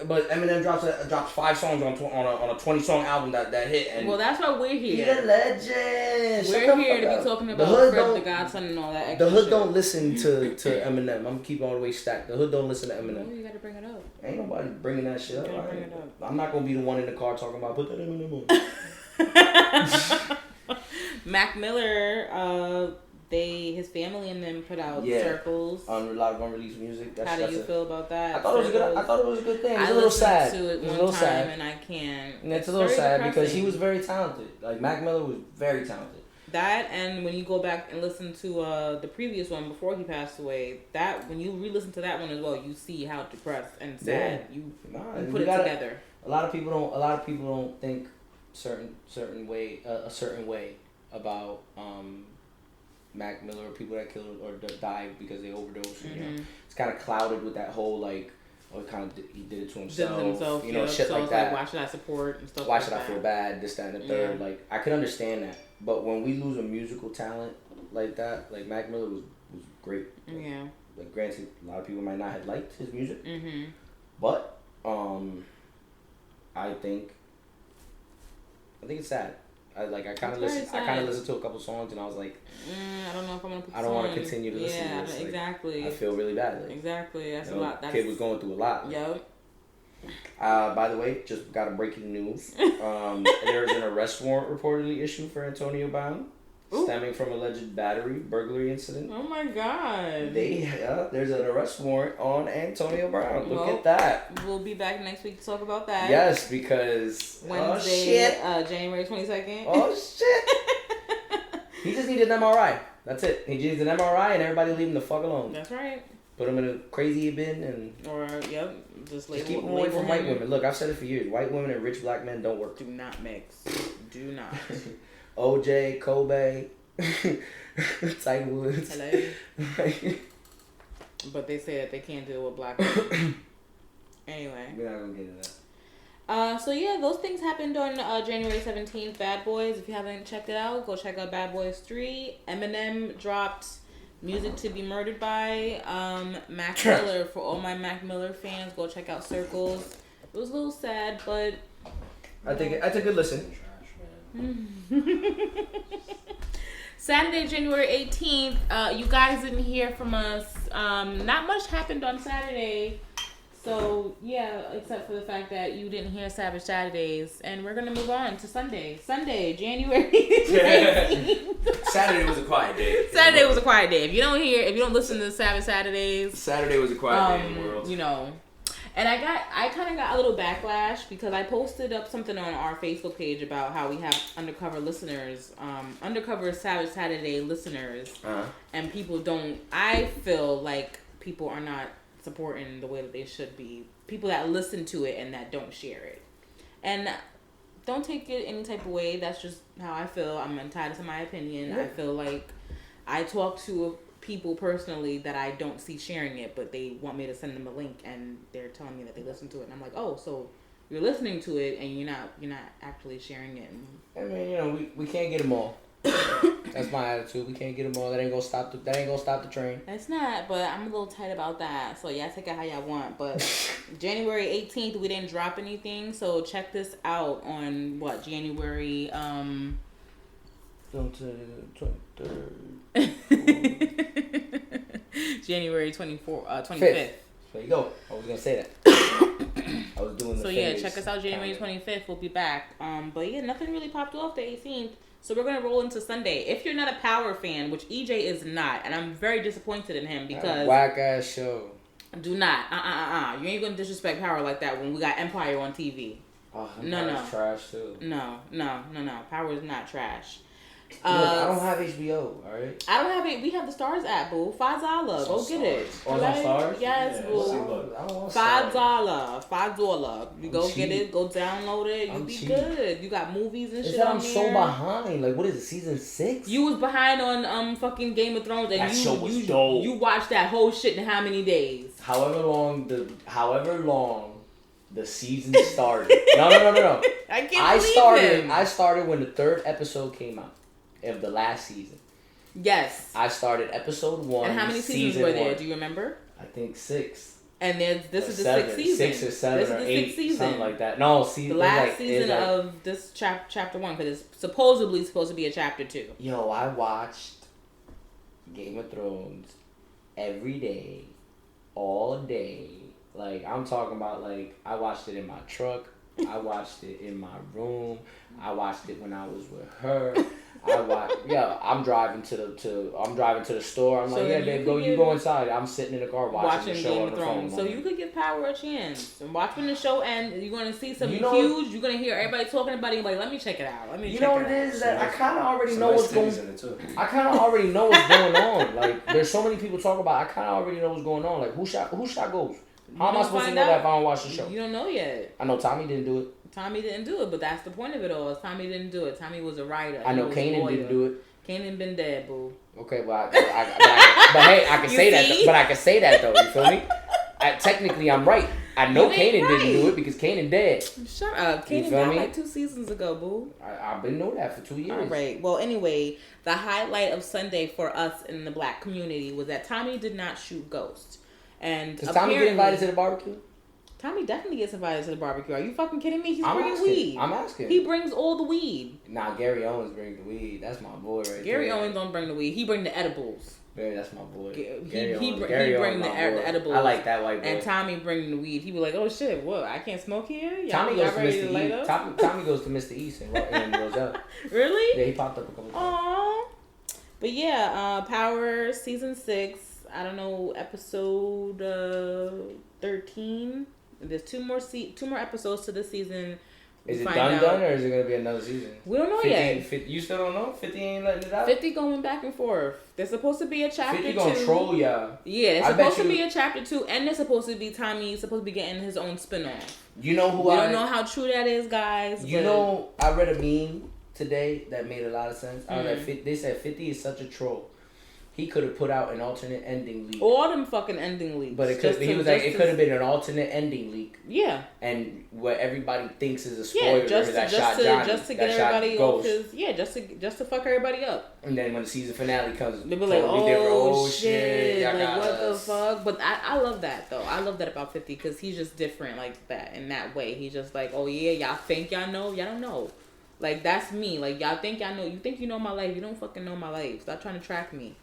But Eminem drops 5 songs on a 20-song album that hit. And well, that's why we're here. He's a legend. We're here to be talking about Fred the Godson and all that extra The hood shit. don't listen to Eminem. I'm going to keep all the way stacked. The hood don't listen to Eminem. Oh, you got to bring it up. Ain't nobody bringing that shit up. Bring it up. I'm not going to be the one in the car talking about, put that Eminem on. Mac Miller, his family and them put out Circles. On a lot of unreleased music. How do you feel about that? I thought it was a good thing. It's a little sad. I listened to it one time and I can't. And it's a little sad because he was very talented. Like Mac Miller was very talented. That and when you go back and listen to the previous one before he passed away, that when you re-listen to that one as well, you see how depressed and sad you put it together. A lot of people don't think a certain way about Mac Miller or people that killed or died because they overdosed. Mm-hmm. You know, it's kind of clouded with that whole like, he did it to himself. You know, shit so like that. Like, why should I support and stuff? Why like should I feel bad? This, that, and the third. Yeah. Like I could understand that, but when we lose a musical talent like that, like Mac Miller was great. Like, yeah. Like granted, a lot of people might not have liked his music, but I think it's sad. I kind of listened to a couple songs and I was like, I don't know if I'm gonna. I don't want to continue to listen to this. Exactly. Like, I feel really bad. Like, exactly. That's a lot. Kid was going through a lot. Yep. By the way, just got a breaking news. There's an arrest warrant reportedly issued for Antonio Brown, stemming from alleged burglary incident. Oh my God. There's an arrest warrant on Antonio Brown. Look at that. We'll be back next week to talk about that. Yes, because Wednesday, January 22nd. Oh shit. He just needed an MRI. That's it. He just needs an MRI and everybody leave him the fuck alone. That's right. Put him in a crazy bin and just keep him away from white women. Look, I've said it for years. White women and rich black men don't work. Do not mix. Do not. OJ, Kobe, Tiger Woods. Hello. But they say that they can't deal with black women. Anyway. We're not gonna get into that. So yeah, those things happened on January 17th. Bad Boys. If you haven't checked it out, go check out Bad Boys 3. Eminem dropped Music to Be Murdered By. Mac Miller, for all my Mac Miller fans, go check out Circles. It was a little sad, but I think it's a good listen. Saturday, January 18th. You guys didn't hear from us. Not much happened on Saturday. So, yeah, except for the fact that you didn't hear Savage Saturdays. And we're going to move on to Sunday. Sunday, January 19th. Saturday was a quiet day. Saturday was a quiet day. If you don't listen to Savage Saturdays. Saturday was a quiet day in the world. You know. And I kind of got a little backlash because I posted up something on our Facebook page about how we have undercover listeners, undercover Savage Saturday listeners. And people don't, I feel like people are not supporting the way that they should be. People that listen to it and that don't share it. And don't take it any type of way. That's just how I feel. I'm entitled to my opinion. Yeah. I feel like I talk to people personally that I don't see sharing it, but they want me to send them a link and they're telling me that they listen to it. And I'm like, oh, so you're listening to it and you're not actually sharing it. I mean, we can't get them all. That's my attitude. We can't get them all. That ain't gonna stop the train. It's not, but I'm a little tight about that. So y'all take it how y'all want. But January 18th, we didn't drop anything. So check this out on January January 25th. There you go. I was gonna say that. I was doing the So yeah, check us out January 25th. We'll be back. But yeah, nothing really popped off the 18th. So we're going to roll into Sunday. If you're not a Power fan, which EJ is not, and I'm very disappointed in him because... Whack ass show. Do not. You ain't going to disrespect Power like that when we got Empire on TV. Oh, no. Trash too. No. Power is not trash. Look, I don't have HBO, alright? I don't have it. We have the Stars app, boo. $5. Go get it. Oh, it's on Stars? Yes, Yeah, boo. I don't want $5. $5. You go cheap. get it. Go download it. You I'm be cheap. good. You got movies and It's shit that on I'm there. so behind. Like, what is it, season 6? You was behind on fucking Game of Thrones, and That show was dope. You watched that whole shit in how many days? However long the season started. No. I can't I started when the 3rd episode came out of the last season. Yes. I started episode 1. And how many seasons were there? Do you remember? I think 6. And this is the 6th 6 season. or 7 this or is the 8, 6th season. something like that. No, see, the last season of this chapter 1, because it's supposedly supposed to be a chapter 2. Yo, I watched Game of Thrones every day, all day. Like, I'm talking about, like, I watched it in my truck. I watched it in my room. I watched it when I was with her. I'm driving to the store. I'm So like, yeah, babe, you go inside. I'm sitting in the car watching the show Game on of the phone. Thrones. So you could give Power a chance and watch when the show ends. You're gonna see something You know, huge. You're gonna hear everybody talking about it. You're like, let me check it out. You know what it is that I kind of already know what's going. I kind of already know what's going on. Like, there's so many people talking about. I kind of already know what's going on. Like, who shot Ghost? How am I supposed to know that if I don't watch the show? You don't know yet. I know Tommy didn't do it. Tommy didn't do it, but that's the point of it all. Is Tommy didn't do it. Tommy was a writer. I know Kanan didn't do it. Kanan been dead, boo. Okay, but hey, I can say that. But I can say that though. You feel me? Technically, I'm right. I know Kanan didn't do it because Kanan dead. Shut up. Kanan died like 2 seasons ago, boo. I've been knowing that for 2 years. All right. Well, anyway, the highlight of Sunday for us in the black community was that Tommy did not shoot Ghost. And does Tommy get invited to the barbecue? Tommy definitely gets invited to the barbecue. Are you fucking kidding me? He's bringing asking. weed. I'm asking. He brings all the weed. Nah, Gary Owens brings the weed. That's my boy right there. Gary Owens don't bring the weed. He bring the edibles. Barry, that's my boy. He bring the edibles. I like that white boy. And Tommy bring the weed. He be like, oh shit, what? I can't smoke here? Tommy goes to Mr. E. Tommy goes to Mr. East and Roselle. Really? Yeah, he popped up a couple times. Aww. But yeah, Power season 6. I don't know, episode 13. There's two more episodes to this season. Is it done, or is it gonna be another season? We don't know yet. 50, you still don't know? 50 ain't letting it out? 50 going back and forth. There's supposed to be a chapter 2. 50 gonna troll y'all. Yeah, there's supposed to be a chapter 2, and there's supposed to be Tommy's supposed to be getting his own spinoff. You know who we don't know how true that is, guys. You know, I read a meme today that made a lot of sense. I was like, they said 50 is such a troll. He could have put out an alternate ending leak. All them fucking ending leaks. But it could have been an alternate ending leak. Yeah. And what everybody thinks is a spoiler. Yeah, just to get everybody off his. Yeah, just to fuck everybody up. And then when the season finale comes, they be like, oh shit, like what the us. fuck? But I love that though. I love that about 50 because he's just different like that in that way. He's just like, oh yeah, y'all think y'all know, y'all don't know. Like that's me. Like y'all think y'all know. You think you know my life. You don't fucking know my life. Stop trying to track me.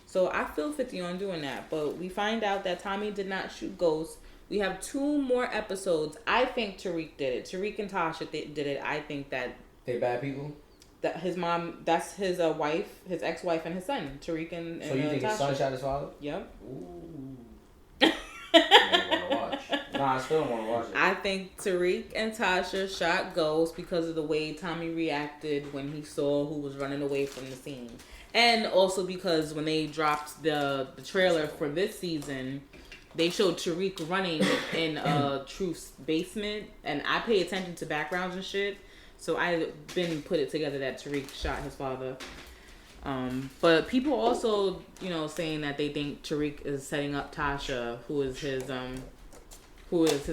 So I feel 50 on doing that. But we find out that Tommy did not shoot Ghost. We have 2 more episodes. I think Tariq did it. Tariq and Tasha did it. I think that... They bad people? That his mom... That's his wife, his ex-wife and his son. Tariq and So you think Tasha. His son shot his father? Yep. Ooh. I want to watch. Nah, I still don't want to watch it. I think Tariq and Tasha shot Ghost because of the way Tommy reacted when he saw who was running away from the scene. And also because when they dropped the trailer for this season, they showed Tariq running in Truth's basement. And I pay attention to backgrounds and shit. So I've been put it together that Tariq shot his father. But people also, saying that they think Tariq is setting up Tasha, who is his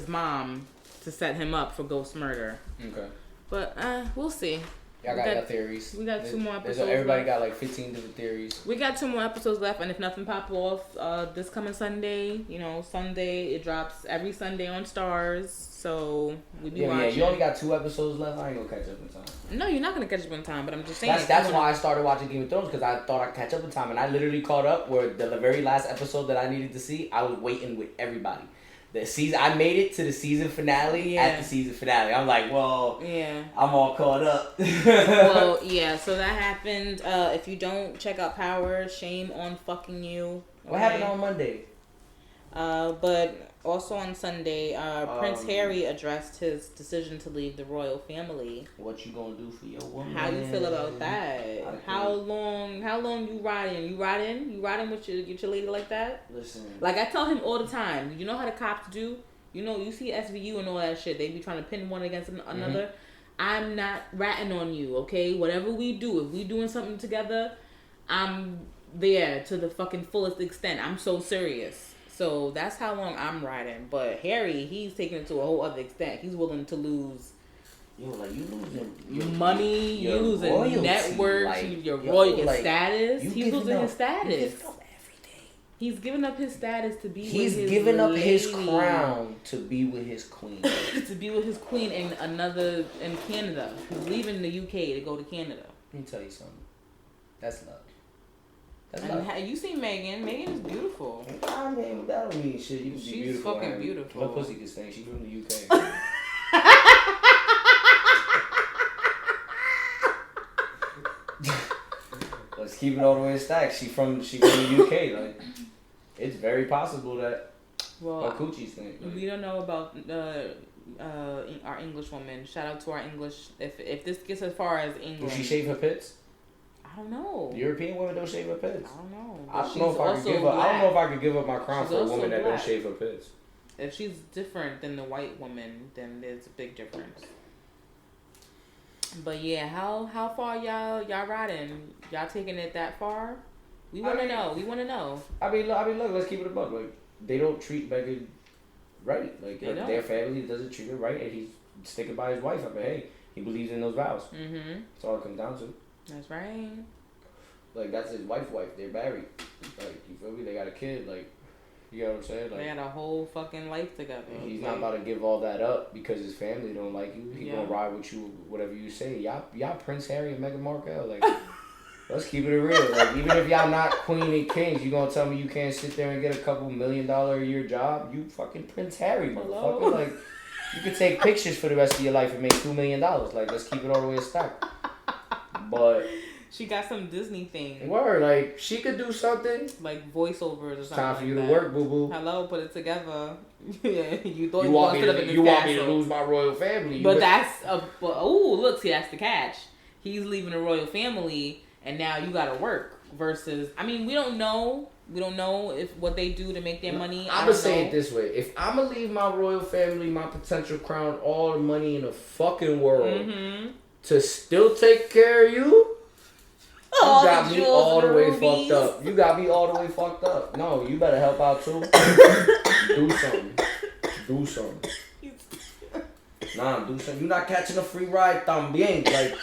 mom, to set him up for ghost murder. Okay. But we'll see. Y'all got your theories. We got 2 more episodes. Everybody got like 15 different theories. We got 2 more episodes left, and if nothing pop off, this coming Sunday, Sunday it drops every Sunday on Stars. So we be watching. Yeah, you only got 2 episodes left. I ain't gonna catch up in time. No, you're not gonna catch up in time. But I'm just saying. That's why I started watching Game of Thrones, because I thought I'd catch up in time, and I literally caught up. Where the very last episode that I needed to see, I was waiting with everybody. The season, I made it to the season finale at the season finale. I'm like, well, I'm all caught up. Well, yeah, so that happened. If you don't check out Power, shame on fucking you. Okay? What happened on Monday? But Also on Sunday, Prince Harry addressed his decision to leave the royal family. What you gonna do for your woman? How you feel about that? How long you riding? You riding with your lady like that? Listen. Like I tell him all the time, you know how the cops do? You know, you see SVU and all that shit. They be trying to pin one against another. I'm not ratting on you, okay? Whatever we do, if we doing something together, I'm there to the fucking fullest extent. I'm so serious. So that's how long I'm riding. But Harry, he's taking it to a whole other extent. He's willing to lose you losing money, you losing royalty, networks, like, your royal status. He's losing his status. He's giving up his status to be with his He's giving up lady. his crown to be with his queen. To be with his queen in Canada. He's leaving the UK to go to Canada. Let me tell you something. That's love. And you see Megan. Megan is beautiful. I mean, that don't mean shit. You can be She's beautiful. fucking beautiful. No pussy can stay. She's from the UK. Let's keep it all the way stacked. She from the UK. Like, it's very possible that her coochie stink. Like, we don't know about our English woman. Shout out to our English. If this gets as far as England, will she shave her pits? I don't know. European women don't shave her pits. I don't know. I don't know if I could give up my crown for a woman that don't shave her pits. If she's different than the white woman, then there's a big difference. But yeah, how far y'all riding? Y'all taking it that far? We want to know. We want to know. I mean, look. Let's keep it a buck. Like, they don't treat Megan right. Like, their family doesn't treat her right, and he's sticking by his wife. I mean, hey, he believes in those vows. Mm-hmm. That's all it comes down to. That's right. Like, that's his wife. They're married. Like, you feel me? They got a kid. Like, you know what I'm saying? Like, they had a whole fucking life together. He's not about to give all that up because his family don't like you. He gonna ride with you, whatever you say. Y'all Prince Harry and Meghan Markle. Like, let's keep it real. Like, even if y'all not queen and kings, you gonna tell me you can't sit there and get a couple $1 million a year job? You fucking Prince Harry, motherfucker. Hello? Like, you could take pictures for the rest of your life and make $2 million. Like, let's keep it all the way stacked. But she got some Disney thing. Word, like, she could do something. Like voiceovers or something. Time for you to work, boo boo. Hello, put it together. Yeah, you thought you want me to lose my royal family. But look, see, that's the catch. He's leaving the royal family, and now you gotta work. Versus, I mean, we don't know. We don't know if what they do to make their money. I'm gonna say it this way: if I'm gonna leave my royal family, my potential crown, all the money in the fucking world, to still take care of you. You got me all the way fucked up. You got me all the way fucked up. No, you better help out too. Do something. Nah, do something. You not catching a free ride, también. Like,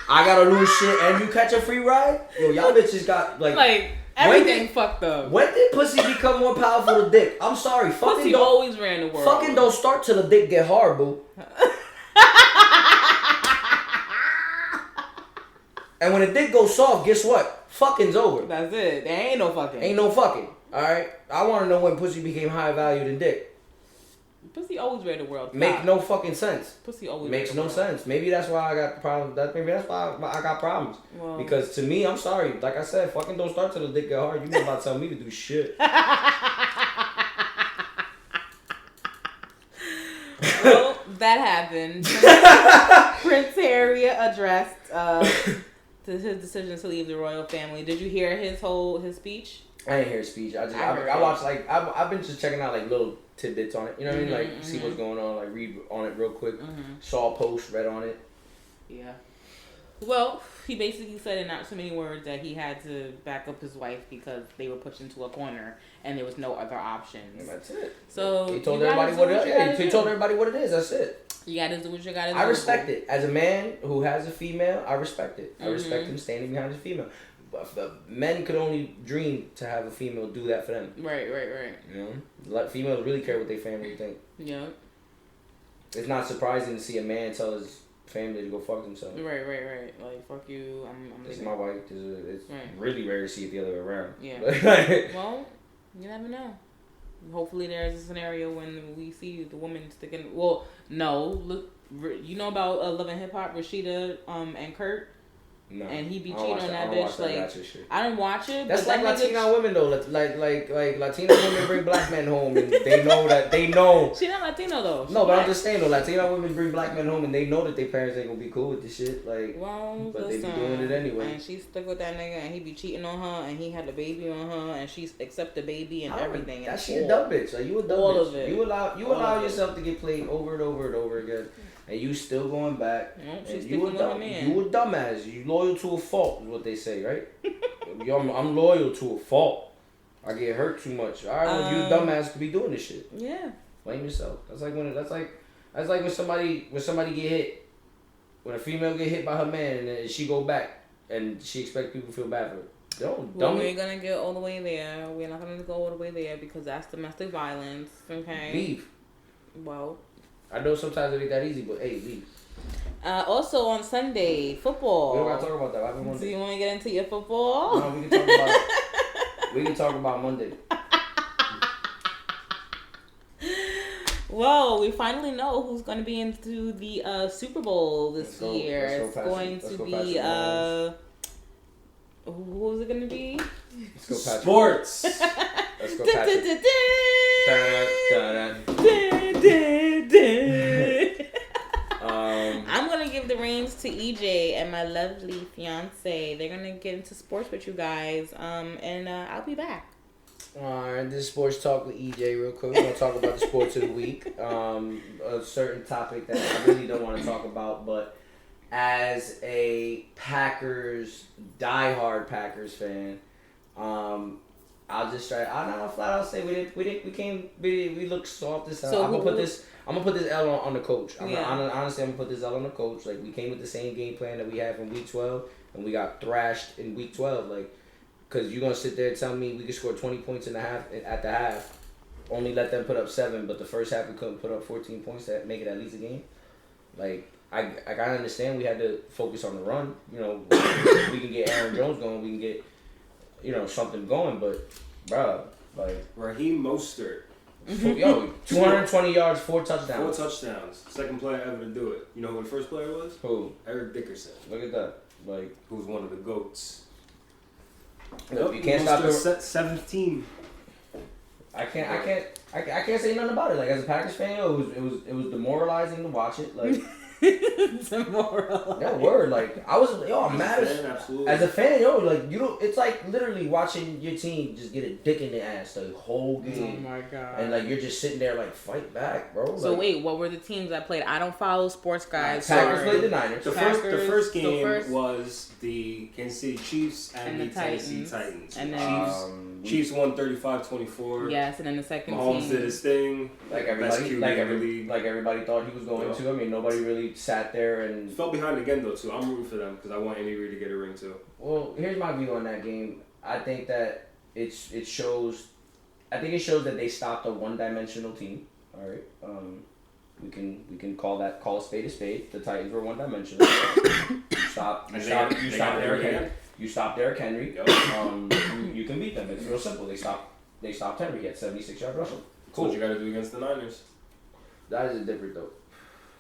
I gotta lose shit and you catch a free ride? Yo, y'all bitches got like everything fucked up. When did pussy become more powerful than dick? I'm sorry. Pussy always ran the world. Fucking don't start till the dick get hard, boo. And when the dick goes soft, guess what? Fucking's over. That's it. There ain't no fucking. Ain't no fucking. Alright? I want to know when pussy became higher value than dick. Pussy always ran the world. Make no fucking sense. Pussy always makes no sense. Maybe that's why I got problems. Maybe that's why I got problems. Well, because to me, I'm sorry. Like I said, fucking don't start till the dick get hard. You about to tell me to do shit. Well, that happened. Prince Harry addressed his decision to leave the royal family. Did you hear his speech? I didn't hear his speech. I watched I've been just checking out like little tidbits on it. You know what I mean? Like see what's going on. Like read on it real quick. Saw a post, read on it. Yeah. Well, he basically said in not so many words that he had to back up his wife because they were pushed into a corner and there was no other options. And that's it. So he told everybody what it is. He told everybody what it is. That's it. You gotta do what you gotta do. I respect it. As a man who has a female, I respect it. I respect him standing behind his female. But men could only dream to have a female do that for them. Right. You know? Like, females really care what their family think. Yeah. It's not surprising to see a man tell his family to go fuck themselves. Right. Like, fuck you, I'm This is my wife. It's really rare to see it the other way around. Yeah. Well, you never know. Hopefully there's a scenario when we see the woman sticking... Well, no. Look, you know about Love and Hip Hop, Rashida and Kurt? No, and he be I don't cheating watch on that. that I don't bitch. watch that Like gotcha shit. I don't watch it. That's but like that Latina women though. Like Latina women bring black men home, and they know. She not Latino though. No, but I'm just saying though, Latina women bring black men home, and they know that their parents ain't gonna be cool with this shit. Like, well, but listen, they be doing it anyway. And she stuck with that nigga, and he be cheating on her, and he had the baby on her, and she accept the baby and everything. That shit a dumb bitch. Like you a dumb all bitch. of it. You allow of yourself to get played over and over and over again, and you still going back. Nope, she's And sticking with her man. You a dumbass. You loyal to a fault is what they say, right? I'm loyal to a fault. I get hurt too much. All right, well, you a dumbass to be doing this shit. Yeah. Blame yourself. That's like when somebody get hit. When a female get hit by her man and then she go back and she expect people to feel bad for her. Well, we ain't gonna get all the way there. We're not gonna go all the way there because that's domestic violence. Okay. Leave. Well. I know sometimes it ain't that easy, but hey, leave. Also on Sunday, football. We don't gotta talk about that. Do you want to get into your football? No, we can talk about we can talk about Monday. Well, we finally know who's going to be into the Super Bowl this year. It's going to be who's it going to be? Let's go Patrick. Sports. Let's go Patrick. I'm gonna give the reins to EJ and my lovely fiance. They're gonna get into sports with you guys, and I'll be back. Alright, this is Sports Talk with EJ real quick. We're gonna talk about the sports of the week. A certain topic that I really don't want to talk about, but as a diehard Packers fan, I'll just try. I'll flat out say we looked soft this time. So I'm gonna put this L on the coach. Yeah. Honestly, I'm gonna put this L on the coach. Like we came with the same game plan that we had from week 12, and we got thrashed in week 12. Like, cause you're gonna sit there and tell me we could score 20 points at the half, only let them put up 7, but the first half we couldn't put up 14 points to make it at least a game. Like I gotta understand we had to focus on the run. You know, we can get Aaron Jones going. We can get something going, but bruh, like Raheem Mostert. 220 yards, 4 touchdowns. 4 touchdowns. Second player ever to do it. You know who the first player was? Who? Eric Dickerson. Look at that. Like, who's one of the GOATs. Look, you can't stop the 17. I can't say nothing about it. Like as a Packers fan, it was demoralizing to watch it. Like demoralizing. That word, like I'm mad as a fan, like it's like literally watching your team just get a dick in the ass the whole game. Oh my god! And like you're just sitting there like fight back, bro. So like, wait, what were the teams that played? I don't follow sports, guys. Packers played the Niners. The first game was the Kansas City Chiefs and the Tennessee Titans. And then Chiefs won 35-24. Yes, and then the second Mahomes team did his thing. Like everybody thought he was going to. I mean, nobody really sat there and fell behind again though too. I'm rooting for them because I want Andy Reid to get a ring too. Well, here's my view on that game. I think that it shows that they stopped a one-dimensional team. All right, we can call a spade a spade. The Titans were one-dimensional. You stopped Derrick Henry. You can beat them. It's real simple. They stopped Henry. He had 76-yard rushing. Cool. What you got to do against the Niners? That is different though.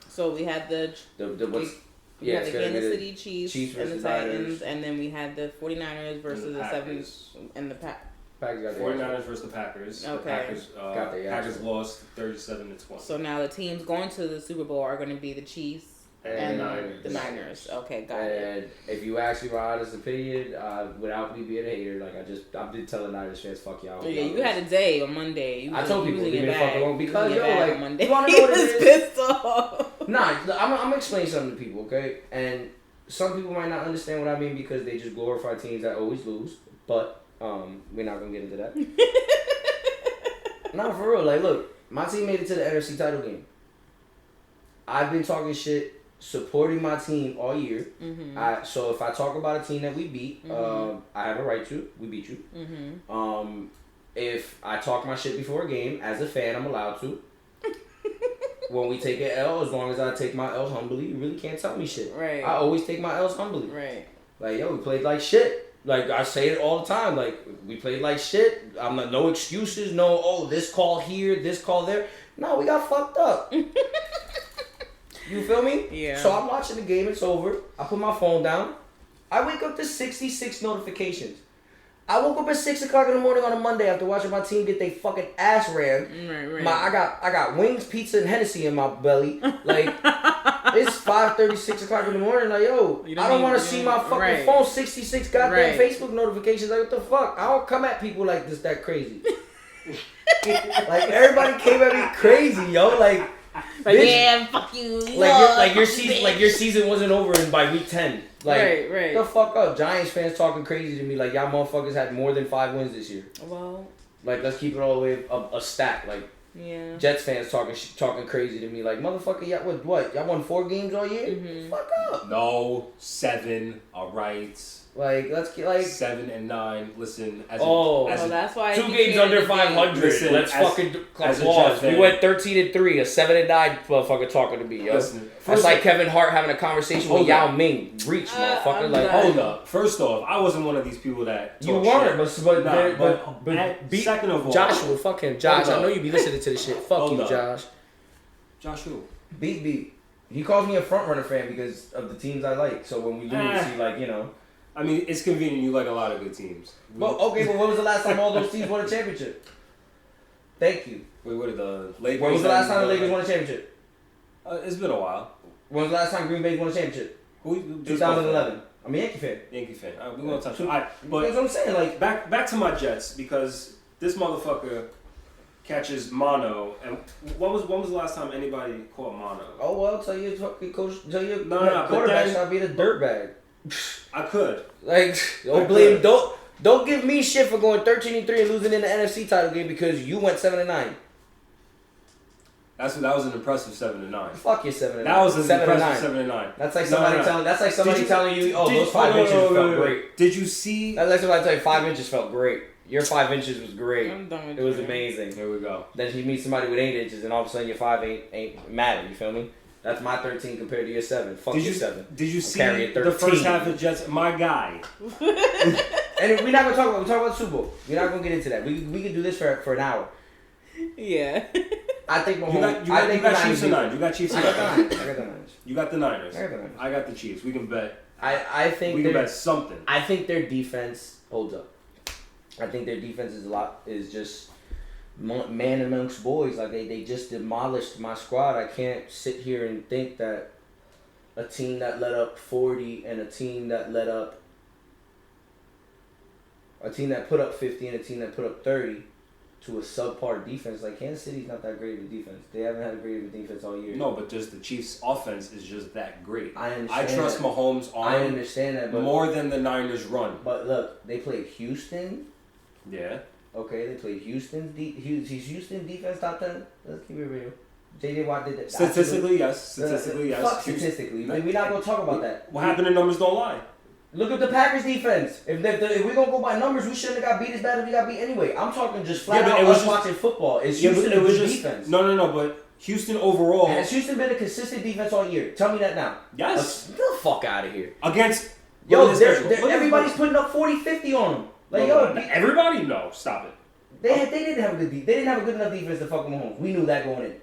So we had the Kansas City Chiefs and the Titans, and then we had the 49ers versus the Sevens and the Packers. 49ers versus the Packers. Okay. The Packers lost 37-20. So now the teams going to the Super Bowl are going to be the Chiefs and the Niners. Okay, got it. And if you ask me my honest opinion, without me being a hater, like I've been telling Niners fans, fuck y'all. Yeah, you had a day on Monday. I told people leave me the fuck alone because you want to know what it is? Pissed off. Nah, I'm gonna explain something to people, okay? And some people might not understand what I mean because they just glorify teams that always lose. But we're not gonna get into that. Nah, for real. Like, look, my team made it to the NFC title game. I've been talking shit, supporting my team all year. Mm-hmm. So if I talk about a team that we beat, I have a right to. We beat you. Mm-hmm. If I talk my shit before a game, as a fan, I'm allowed to. When we take an L, as long as I take my L's humbly, you really can't tell me shit. Right. I always take my L's humbly. Right. Like, we played like shit. Like, I say it all the time. Like, we played like shit. I'm not, no excuses. No, this call here, this call there. No, we got fucked up. You feel me? Yeah. So I'm watching the game. It's over. I put my phone down. I wake up to 66 notifications. I woke up at 6 o'clock in the morning on a Monday after watching my team get their fucking ass ran. Right. I got wings, pizza, and Hennessy in my belly. Like, it's 5:30, 6 o'clock in the morning. Like, yo, I don't want to see my fucking phone 66 goddamn Facebook notifications. Like, what the fuck? I don't come at people like this that crazy. Like, everybody came at me crazy, yo. Like bitch, yeah, fuck you. Like your season wasn't over by week 10. Like, right. The fuck up. Giants fans talking crazy to me like y'all motherfuckers had more than 5 wins this year. Well, like, let's keep it all the way a stat. Like, yeah. Jets fans talking crazy to me like, motherfucker, y'all what? Y'all won 4 games all year? Mm-hmm. Fuck up. No, 7. All right. Like, let's get like 7 and 9. Listen, that's why 2 games under 500. Listen, let's fucking applause. We went 13-3. A 7-9 motherfucker talking to me, yo. Listen, that's like Kevin Hart having a conversation with Yao Ming. Reach, motherfucker. Like, hold up. First off, I wasn't one of these people that you weren't, but second of all, Joshua, fuck him, Josh. I know you be listening to this shit. Fuck you, Josh. Josh who? Beat. He calls me a front runner fan because of the teams I like. So when we lose, he like, you know. I mean, it's convenient. You like a lot of good teams. But when was the last time all those teams won a championship? Thank you. Wait, what are the Lakers? When was the last time the Lakers won a championship? It's been a while. When was the last time Green Bay won a championship? 2011. I'm a Yankee fan. Yankee fan. All right, we won't touch it. But that's what I'm saying. Like, back to my Jets, because this motherfucker catches mono. And when was the last time anybody caught mono? Oh well, tell your fucking coach, tell your quarterback stop being a dirtbag. I could. Like, don't give me shit for going 13-3 and losing in the NFC title game because you went 7-9. That was an impressive 7-9. Fuck your 7-9. That was an 7-9. impressive 7-9. That's like somebody telling. That's like somebody telling you, oh, those 5 inches felt great. Did you see? That's like somebody telling you 5 inches felt great. Your 5 inches was great. I'm done with it was amazing. There we go. Then you meet somebody with 8 inches, and all of a sudden your 5 ain't matter. You feel me? That's my 13 compared to your 7. Fuck your 7. Did you see the first half of Jets? My guy. And we're not gonna talk about Super Bowl. We're not gonna get into that. We can do this for an hour. Yeah. I think Mahomes. You got Chiefs and Niners. You got Chiefs and Niners. I got the Niners. You got the Niners. I got the Niners. I got the Chiefs. We can bet. I think we can bet something. I think their defense holds up. I think their defense is just man amongst boys. Like they just demolished my squad. I can't sit here and think that a team that let up 40 and a team that put up 50 and a team that put up 30 to a subpar defense. Like, Kansas City's not that great of a defense. They haven't had a great of a defense all year. No, but just the Chiefs' offense is just that great. I understand. I trust Mahomes' arm. I understand that, but more than the Niners' run. But look, they played Houston. Yeah. Okay, they played Houston defense top 10. Let's keep it real. JJ Watt did that. Statistically, yes. Fuck statistically. We're not gonna talk about that. What happened in numbers don't lie. Look at the Packers defense. If we're gonna go by numbers, we shouldn't have got beat as bad as we got beat anyway. I'm talking just flat out us watching football. Is Houston a good defense? No. But Houston overall. Has Houston been a consistent defense all year? Tell me that now. Yes. Get the fuck out of here. Against. Everybody's putting up 40-50 on them. Like, everybody? No, stop it. They didn't have a good. They didn't have a good enough defense to fuck with Mahomes. We knew that going in.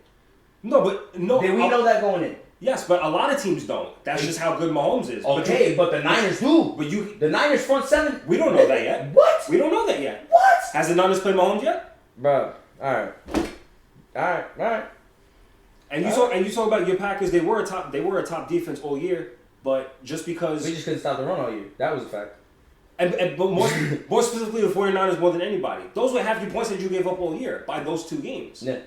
No. Did we know that going in? Yes, but a lot of teams don't. That's just how good Mahomes is. Okay, but the Niners do. The Niners front seven. We don't know that yet. What? We don't know that yet. What? Has the Niners played Mahomes yet? Bro, all right. And you talk about your Packers. They were a top defense all year, but just because we just couldn't stop the run all year. That was a fact. But more specifically, the 49ers more than anybody. Those were half your points that you gave up all year by those 2 games. Yeah.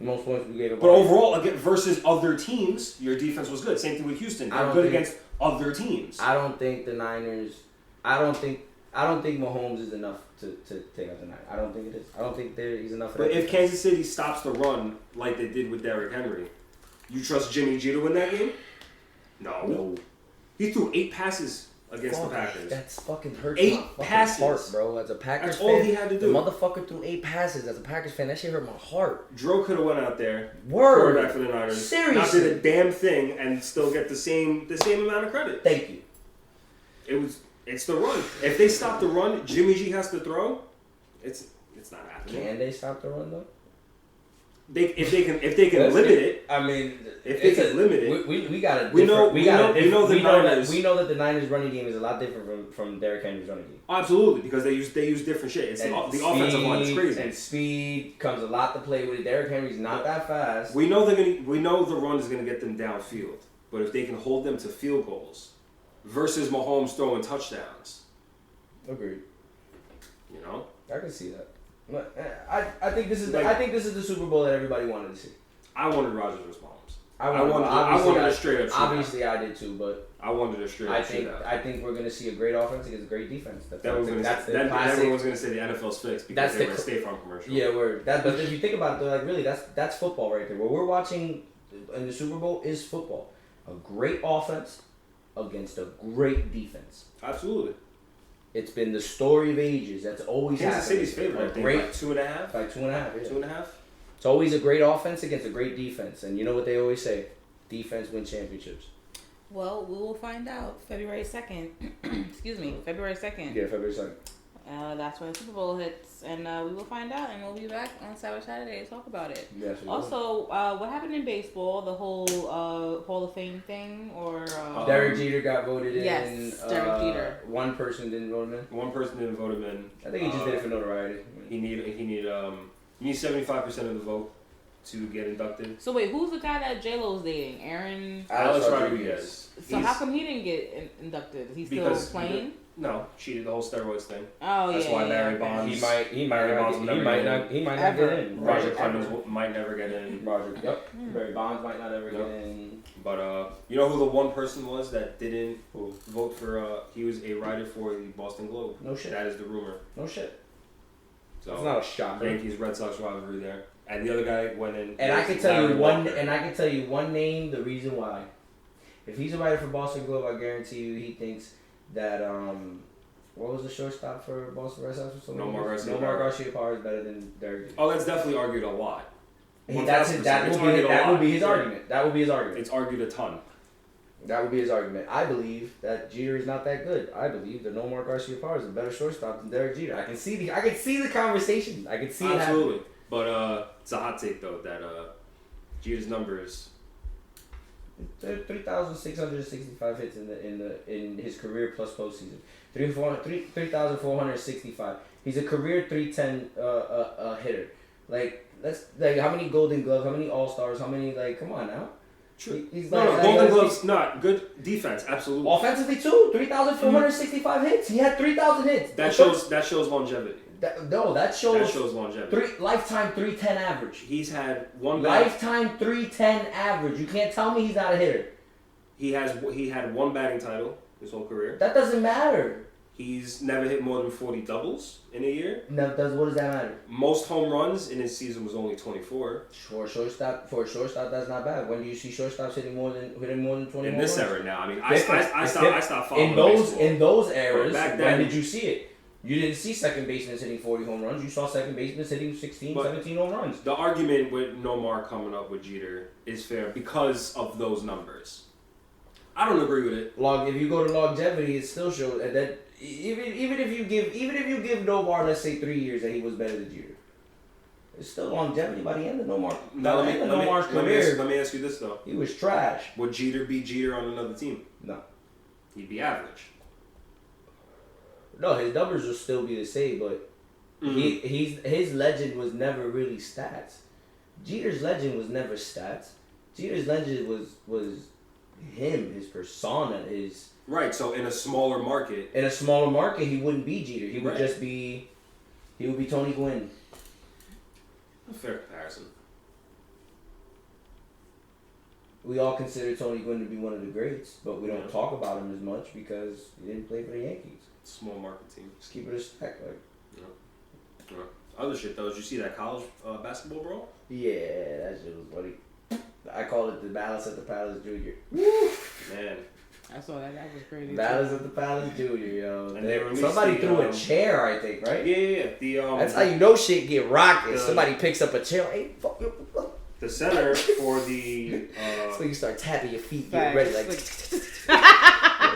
Most points we gave up. But overall, again, versus other teams, your defense was good. Same thing with Houston. They're good against other teams. I don't think the Niners. I don't think Mahomes is enough to take out the Niners. I don't think it is. I don't think he's enough. But if Kansas City stops the run like they did with Derrick Henry, you trust Jimmy G to win that game? No. He threw 8 passes against the Packers. That's fucking hurts 8 my fucking passes. heart, bro. As a Packers fan, all he had to do. The motherfucker threw 8 passes. As a Packers fan, that shit hurt my heart. Drew could have went out there, quarterback for the Niners, seriously, not did a damn thing, and still get the same amount of credit. Thank you. It's the run. If they stop the run, Jimmy G has to throw. It's not happening. Can they stop the run though? if they can limit it. I mean, if they can limit it, we know that the Niners running game is a lot different from Derrick Henry's running game. Absolutely, because they use different shit. It's the offensive line is crazy, and speed comes a lot to play with. Derrick Henry's not that fast. We know the run is gonna get them downfield, but if they can hold them to field goals versus Mahomes throwing touchdowns, agreed. You know, I can see that. I think this is the Super Bowl that everybody wanted to see. I wanted Rodgers versus Mahomes. I wanted a straight up shootout. Obviously, I did too, but I wanted a straight up shootout. I think we're going to see a great offense against a great defense. Everyone's going to say the NFL's fixed because they were a State Farm commercial. Yeah, but if you think about it, like really, that's football right there. What we're watching in the Super Bowl is football. A great offense against a great defense. Absolutely. It's been the story of ages. That's always Kansas happened. City's favorite. Like 2.5. Like 2.5. Yeah. 2.5. It's always a great offense against a great defense, and you know what they always say: defense wins championships. Well, we will find out February 2nd. Excuse me, February 2nd. Yeah, February 2nd. That's when the Super Bowl hits, and we will find out, and we'll be back on Saturday to talk about it. Yes, also, what happened in baseball? The whole Hall of Fame thing, or Derek Jeter got voted in. Yes, Derek Jeter. One person didn't vote him in. One person didn't vote him in. I think he just did it for notoriety. He need 75% of the vote to get inducted. So wait, who's the guy that J-Lo's dating? Alex Rodriguez. So how come he didn't get inducted? Is he still playing? No, cheated the whole steroids thing. Oh, that's why Barry Bonds. He might not get in. Roger Clemens might never get in. Barry Bonds might not ever get in. But you know who the one person was that didn't vote for? He was a writer for the Boston Globe. No shit. That is the rumor. No shit. So it's not a shocker. Yankees Red Sox rivalry there, and the other guy went in. And I can tell you one name. The reason why, if he's a writer for Boston Globe, I guarantee you he thinks that what was the shortstop for Boston Red Sox? Nomar Garciaparra is better than Derek Jeter. Oh, that's definitely argued a lot. That would be his argument. That would be his argument. It's argued a ton. That would be his argument. I believe that Jeter is not that good. I believe that Nomar Garciaparra is a better shortstop than Derek Jeter. I can see the conversation. I can see it absolutely. But it's a hot take though that Jeter's numbers 3,665 hits in his career plus postseason. 3,465. He's a career 310 hitter. Like how many Golden Gloves? How many All Stars? How many come on now? True. Golden Gloves, not good defense, absolutely. Offensively too, 3,465 hits. He had 3,000 hits. That shows longevity. That shows longevity. Lifetime 310 average. He's had one lifetime 310 average. You can't tell me he's not a hitter. He had one batting title his whole career. That doesn't matter. He's never hit more than 40 doubles in a year. What does that matter? Most home runs in his season was only 24. For a shortstop, that's not bad. When do you see shortstops hitting more than 20? In this era now, I mean, I stopped following baseball. In those eras, back then, when did you see it? You didn't see second basemen hitting 40 home runs. You saw second basemen hitting 16, 17 home runs. The argument with Nomar coming up with Jeter is fair because of those numbers. I don't agree with it. If you go to longevity, it still shows that even if you give Nomar, let's say 3 years, that he was better than Jeter, it's still longevity by the end of Nomar's career. Let me ask you this though: he was trash. Would Jeter beat Jeter on another team? No, he'd be average. No, his numbers will still be the same, but his legend was never really stats. Jeter's legend was never stats. Jeter's legend was him, his persona, his... Right, so in a smaller market... In a smaller market, he wouldn't be Jeter. He would just be... He would be Tony Gwynn. A fair comparison. We all consider Tony Gwynn to be one of the greats, but we don't talk about him as much because he didn't play for the Yankees. Small market team. Just keep it a stack, Other shit though, did you see that college basketball brawl? Yeah, that shit was funny. I call it the Balance at the Palace Junior. Man. I saw that. That was crazy. Balance at the Palace Junior, yo. And somebody threw a chair, I think, right? Yeah. That's how you know shit get rocked. Somebody picks up a chair. Hey, fuck you. The center for the... so you start tapping your feet, get ready, like...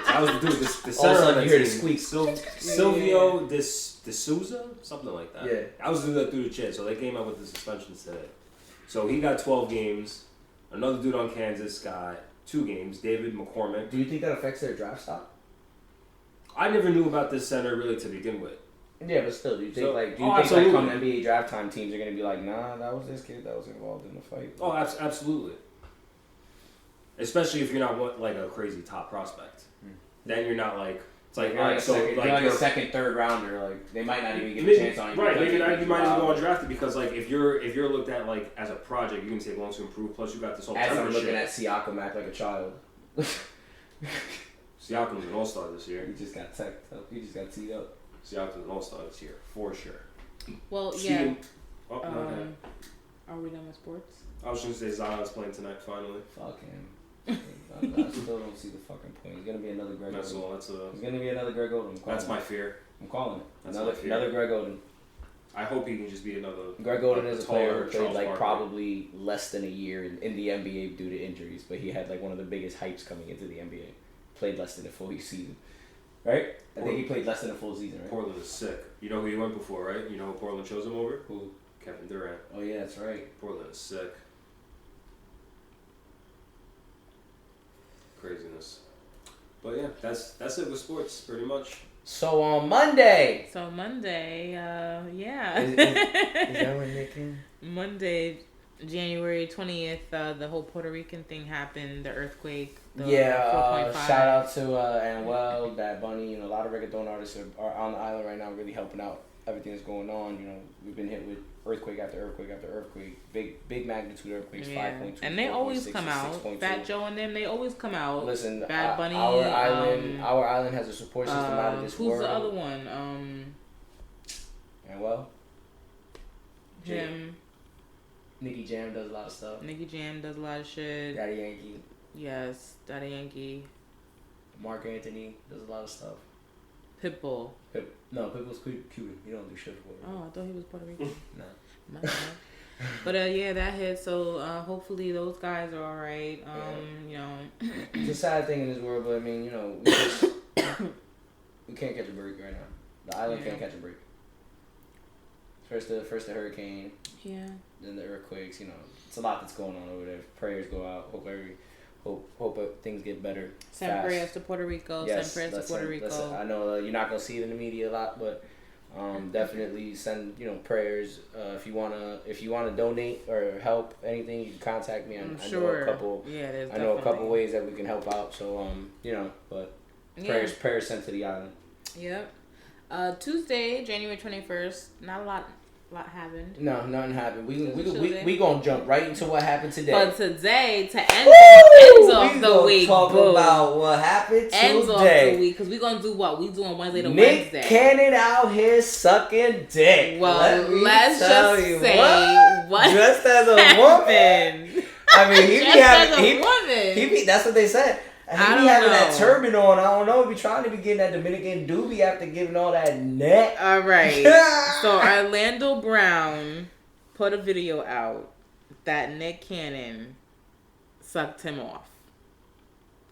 I was doing the center. All of a sudden you hear the squeak. Silvio De Souza? Something like that. Yeah. I was doing that through the chair, so they came out with the suspensions today. So he got 12 games. Another dude on Kansas got 2 games. David McCormick. Do you think that affects their draft stock? I never knew about this center really to begin with. Yeah, but still, do you think come NBA draft time teams are gonna be like, nah, that was this kid that was involved in the fight? Oh, absolutely. Especially if you're not like a crazy top prospect, then you're not like it's like you're a second, third rounder. Like they might not even get a chance on you. Right, maybe you might even go undrafted because like if you're looked at like as a project, you can take long to improve. Plus you got this whole. As I'm looking at Siakam act like a child. Siakam's an all-star this year. He just got teched up. He just got teed up. Siakam's an all-star this year for sure. Well, yeah. Are we done with sports? I was just gonna say Zion's playing tonight finally. Fuck him. I still don't see the fucking point. He's gonna be another Greg Oden. He's gonna be another Greg Oden. That's my fear. I'm calling it. Another Greg Oden. I hope he can just be another. Greg Oden is a player who played like probably less than a year in the NBA due to injuries, but he had like one of the biggest hypes coming into the NBA. Played less than a full season, right? I think he played less than a full season, right? Portland is sick. You know who he went before, right? You know who Portland chose him over? Who? Kevin Durant. Oh yeah, that's right. Portland is sick. Craziness. But yeah, that's it with sports, pretty much. So on Monday. Yeah. Is that when Nick came? Monday, January 20th, the whole Puerto Rican thing happened, the earthquake. Shout out to Anuel, Bad Bunny. You know, a lot of reggaeton artists are on the island right now, really helping out everything that's going on. You know, we've been hit with earthquake after earthquake after earthquake, big magnitude earthquakes, 5.2. And they always come out. Fat Joe and them, they always come out. Listen, Bad Bunny. Our island has a support system out of this world. Who's the other one? Anuel. Him. Nicky Jam does a lot of stuff. Nicky Jam does a lot of shit. Daddy Yankee. Yes, Daddy Yankee. Mark Anthony does a lot of stuff. Pitbull. Pitbull's Cuban. He don't do shit for it. Oh, I thought he was Puerto Rican. No. My bad. But yeah, that hit. So hopefully those guys are all right. You know, it's a sad thing in this world, but I mean, you know, we can't catch a break right now. The island can't catch a break. First the hurricane. Yeah. Then the earthquakes. You know, it's a lot that's going on over there. Prayers go out. Hope things get better. Send prayers to Puerto Rico. Yes, send prayers to Puerto Rico. Listen, I know you're not gonna see it in the media a lot, but definitely send prayers. If you wanna donate or help anything, you can contact me. I know a couple. Yeah, there's I know a couple ways that we can help out. So but prayers sent to the island. Yep. Tuesday, January 21st. Not a lot happened. No, nothing happened. We gonna jump right into what happened today. But today, to end off the week, talk about what happened today. Ends off the week, because we gonna do what? We doing Wednesday to Wednesday. Nick Cannon out here sucking dick. Well, let's just say what just as a woman. I mean, he be that's what they said. And he be having that turban on. I don't know. He be trying to be getting that Dominican doobie after giving all that neck. All right. So Orlando Brown put a video out that Nick Cannon sucked him off.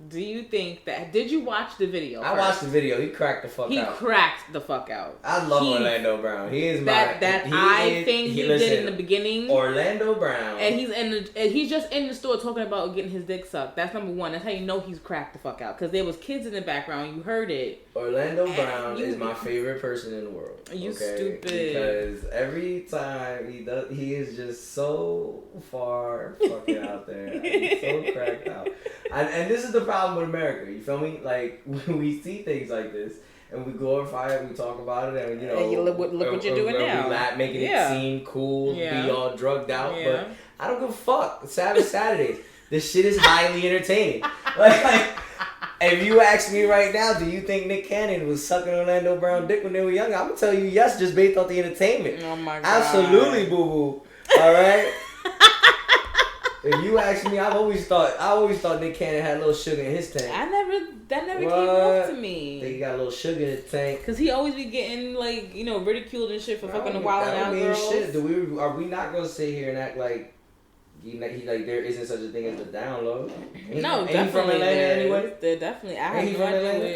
Do you think that? Did you watch the video? I watched the video. He cracked the fuck out. He cracked the fuck out. I love Orlando Brown. He is he did in the beginning. Orlando Brown. And he's just in the store talking about getting his dick sucked. That's number one. That's how you know he's cracked the fuck out. Because there was kids in the background. You heard it. Orlando Brown is my favorite person in the world. You stupid. Because every time he is just so far fucking out there. He's so cracked out. And this is the problem with America. You feel me? Like, when we see things like this and we glorify it, we talk about it, and look what you're doing now. We making it seem cool, be all drugged out. But I don't give a fuck. Savage Saturdays. This shit is highly entertaining. Like, if you ask me right now, do you think Nick Cannon was sucking Orlando Brown dick when they were younger? I'm gonna tell you yes, just based off the entertainment. Oh my god. Absolutely, boo boo. All right. If you ask me, I always thought Nick Cannon had a little sugar in his tank. That never came off to me. He got a little sugar in his tank. Cause he always be getting ridiculed and shit for fucking wilding out girls. Shit. Are we not gonna sit here and act like he like there isn't such a thing as the down low? No, definitely. He from Atlanta anyway? They're definitely. I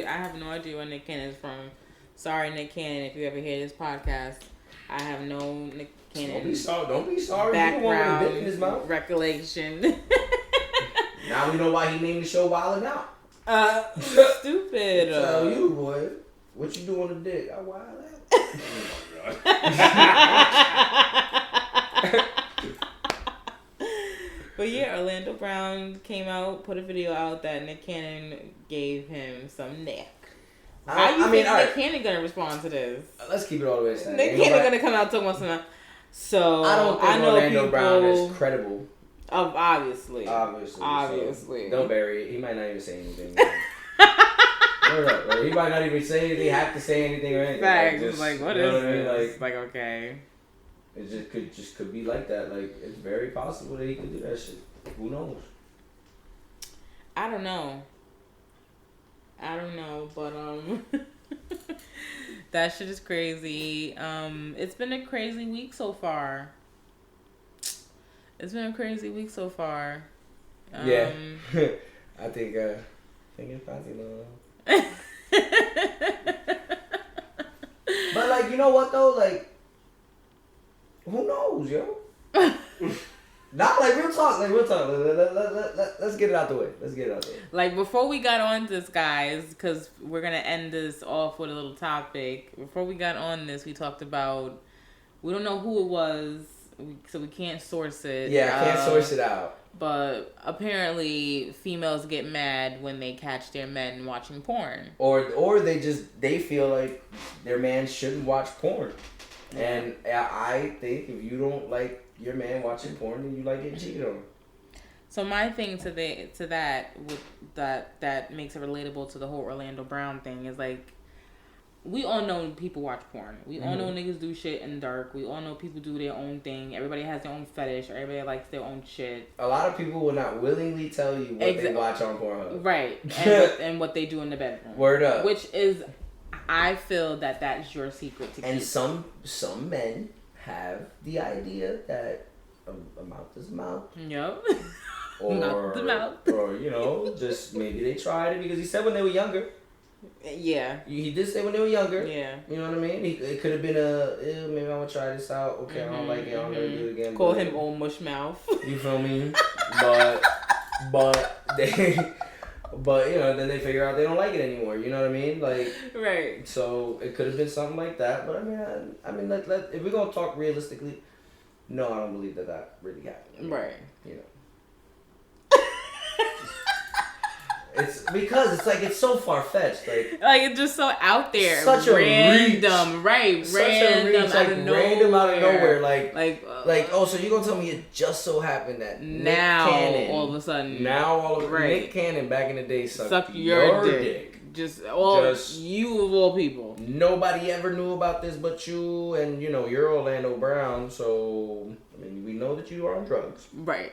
have no idea where Nick Cannon is from. Sorry, Nick Cannon, if you ever hear this podcast. I have no Nick Cannon. Don't be sorry. Background You in his mouth. recollection. Now we know why he named the show Wildin' Out. Stupid. Tell you, boy. What you do on the dick? I wild out. Oh my God. But yeah, Orlando Brown came out, put a video out that Nick Cannon gave him some neck. How you think Nick Cannon gonna respond to this? Let's keep it all the way to Nick Cannon gonna come out talking about something. So I don't think Orlando Brown is credible. Obviously. So don't bury it. He might not even say anything. He might not even say anything, have to say anything or anything. Facts. Like what is this? I mean? Like okay. It could be like that. Like it's very possible that he could do that shit. Who knows? I don't know, but that shit is crazy. It's been a crazy week so far. Yeah. I think it's possible. But like, you know what though? Like, who knows, yo? Not like real talk. Let's get it out the way. Like before we got on this, guys, because we're gonna end this off with a little topic. Before we got on this, we talked about we don't know who it was, so we can't source it. Yeah, I can't source it out. But apparently, females get mad when they catch their men watching porn, or they feel like their man shouldn't watch porn. And I think if you don't like your man watching porn, then you like getting cheated on. So my thing to that makes it relatable to the whole Orlando Brown thing is like, we all know people watch porn. We all know niggas do shit in the dark. We all know people do their own thing. Everybody has their own fetish. Or everybody likes their own shit. A lot of people will not willingly tell you what they watch on Pornhub. Right. And what they do in the bedroom. Word up. Which is, I feel that's your secret to keep. And some men have the idea that a mouth is a mouth. Yep. Or mouth to mouth. Or, just maybe they tried it because he said when they were younger. Yeah. He did say when they were younger. Yeah. You know what I mean? It could have been maybe I'm going to try this out. Okay, I don't like it. I'm going to do it again. Call him old mush mouth. You feel me? But then they figure out they don't like it anymore. You know what I mean? Like, right. So it could have been something like that. But I mean, if we're going to talk realistically, no, I don't believe that really happened. Right. It's because it's so far fetched, like it's just so out there, such random, a reach. right? Such random, a reach, random out of nowhere, so you gonna tell me it just so happened that now Nick Cannon, all of a sudden, Nick Cannon back in the day sucked your dick. Just you of all people. Nobody ever knew about this but you, and you're Orlando Brown, so I mean we know that you are on drugs, right?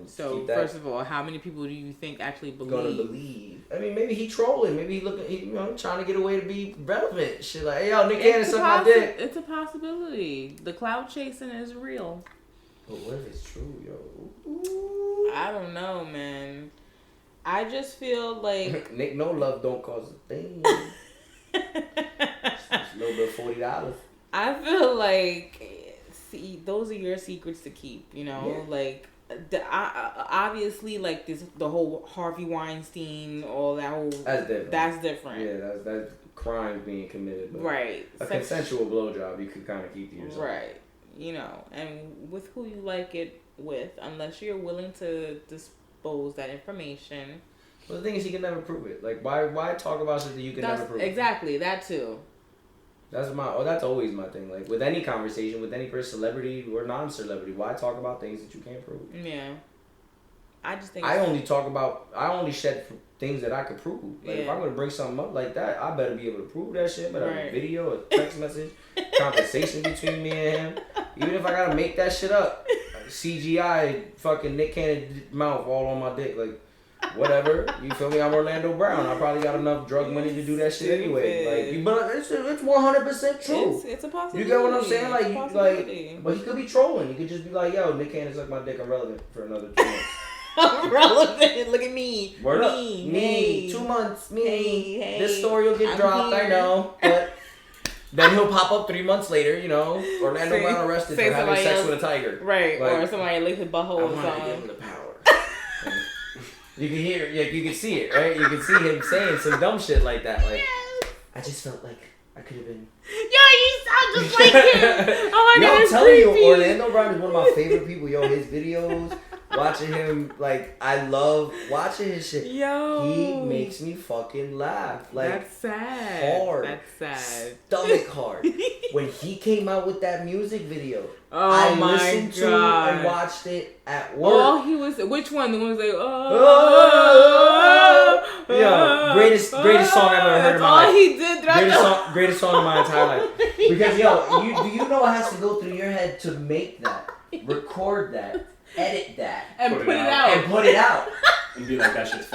So first of all, how many people do you think actually believe? I mean, maybe he trolling. Maybe he trying to get away to be relevant. Shit like, hey, yo, Nick Cannon suck my dick. It's a possibility. The cloud chasing is real. But what if it's true, yo? Ooh. I don't know, man. I just feel like Nick No Love don't cause a thing. Just a little bit of $40. I feel like those are your secrets to keep. Obviously, the whole Harvey Weinstein, all that whole... That's different. Yeah, that's crime being committed. But right. A consensual blowjob, you could kind of keep to yourself. Right. And with who you like it with, unless you're willing to dispose that information. Well, the thing is, he can never prove it. Like, why talk about something you can never prove? Exactly, that too. That's always my thing. Like with any conversation, with any person, celebrity or non-celebrity, why talk about things that you can't prove? Yeah, I just think I only shed things that I could prove. Like if I'm gonna bring something up like that, I better be able to prove that shit. Better have a video, a text message, conversation between me and him. Even if I gotta make that shit up, CGI fucking Nick Cannon mouth all on my dick, like. Whatever, you feel me? I'm Orlando Brown. I probably got enough drug money to do that shit anyway. But it's 100% true. It's a possibility. You get what I'm saying? But he could be trolling. He could just be like, "Yo, Nick Cannon suck my dick. I'm relevant for another 2 months." I'm relevant. Look at me. Word up. Me. 2 months. Me. Hey. This story will get dropped. Here. I know, but Then he'll pop up 3 months later, you know, Orlando Brown arrested for having sex with a tiger. Right, like, or somebody licked his butthole or something. I want to give him the power. You can hear, you can see it, right? You can see him saying some dumb shit like that. Like, I just felt like I could have been. Yo, you sound just like him. Oh my God, I'm telling creepy. you, Orlando Brown is one of my favorite people. Yo, his videos, watching him, like, I love watching his shit. Yo, he makes me fucking laugh. Like, that's sad. Hard. That's sad. Stomach hard. When he came out with that music video, oh I my listened God. to and watched it at work. Oh, he was. Which one? The one was like, yeah, greatest song I've ever heard in my life. All he did. Greatest song of my entire life. Because do you know what has to go through your head to make that, record that, edit that, and put it out, and put it out, and be like that shit's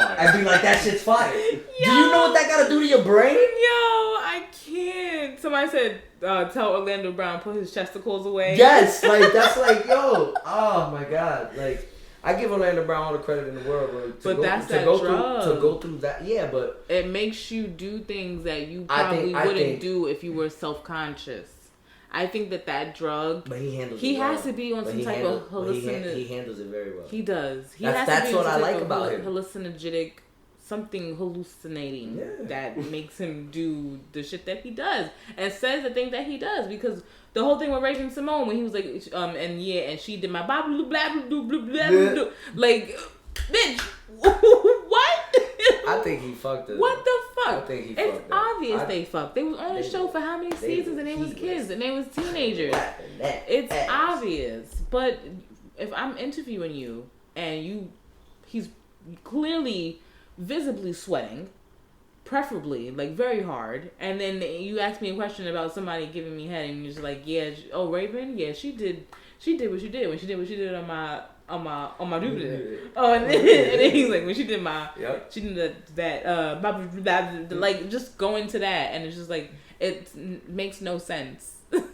fire. Do you know what that gotta do to your brain? Yo, I can't. Somebody said, tell Orlando Brown put his chesticles away. Yes, like that's like, yo, oh my God, like. I give Orlando Brown all the credit in the world, to go through that. Yeah, but it makes you do things that you probably wouldn't do if you were self-conscious. I think that drug. But he handles. He it has well. to be on some type of hallucinogenic. He handles it very well. He does. That's what I like about him. Hallucinogenic, something hallucinating that makes him do the shit that he does and says the thing that he does, because. The whole thing with Raven Simone when he was like, and she did my blah blah blah blah blah blah, like, bitch, what? I think he fucked it. What the fuck? I think he fucked. It's obvious they fucked. They was on the show for how many seasons and they was kids and they was teenagers. It's obvious. But if I'm interviewing you and he's clearly visibly sweating. Preferably, like, very hard. And then you ask me a question about somebody giving me head, and you're just like, yeah, Raven, yeah, she did what she did when she did on my dude. Oh, and then he's like, when she did that, like, just go into that, and it's just like, it makes no sense. But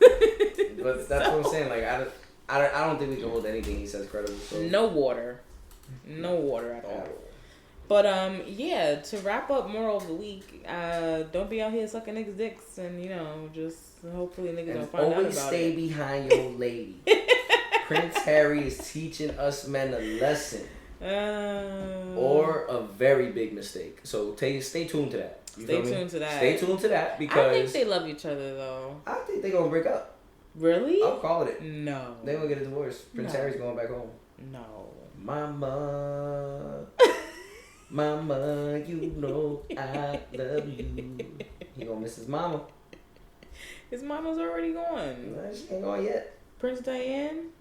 that's what I'm saying. Like, I don't think we can hold anything he says credible. So. No water at all. But yeah, to wrap up moral of the week, don't be out here sucking niggas' dicks, and just hopefully niggas don't find out about it. Always stay behind your lady. Prince Harry is teaching us men a lesson, or a very big mistake. So stay tuned to that. Stay tuned to that. Stay tuned to that because I think they love each other though. I think they're gonna break up. Really? I'm calling it. No. They're gonna get a divorce. Prince Harry's going back home. No. Mama. Mama, you know I love you. He gonna miss his mama. His mama's already gone. She ain't gone yet. Prince Diane?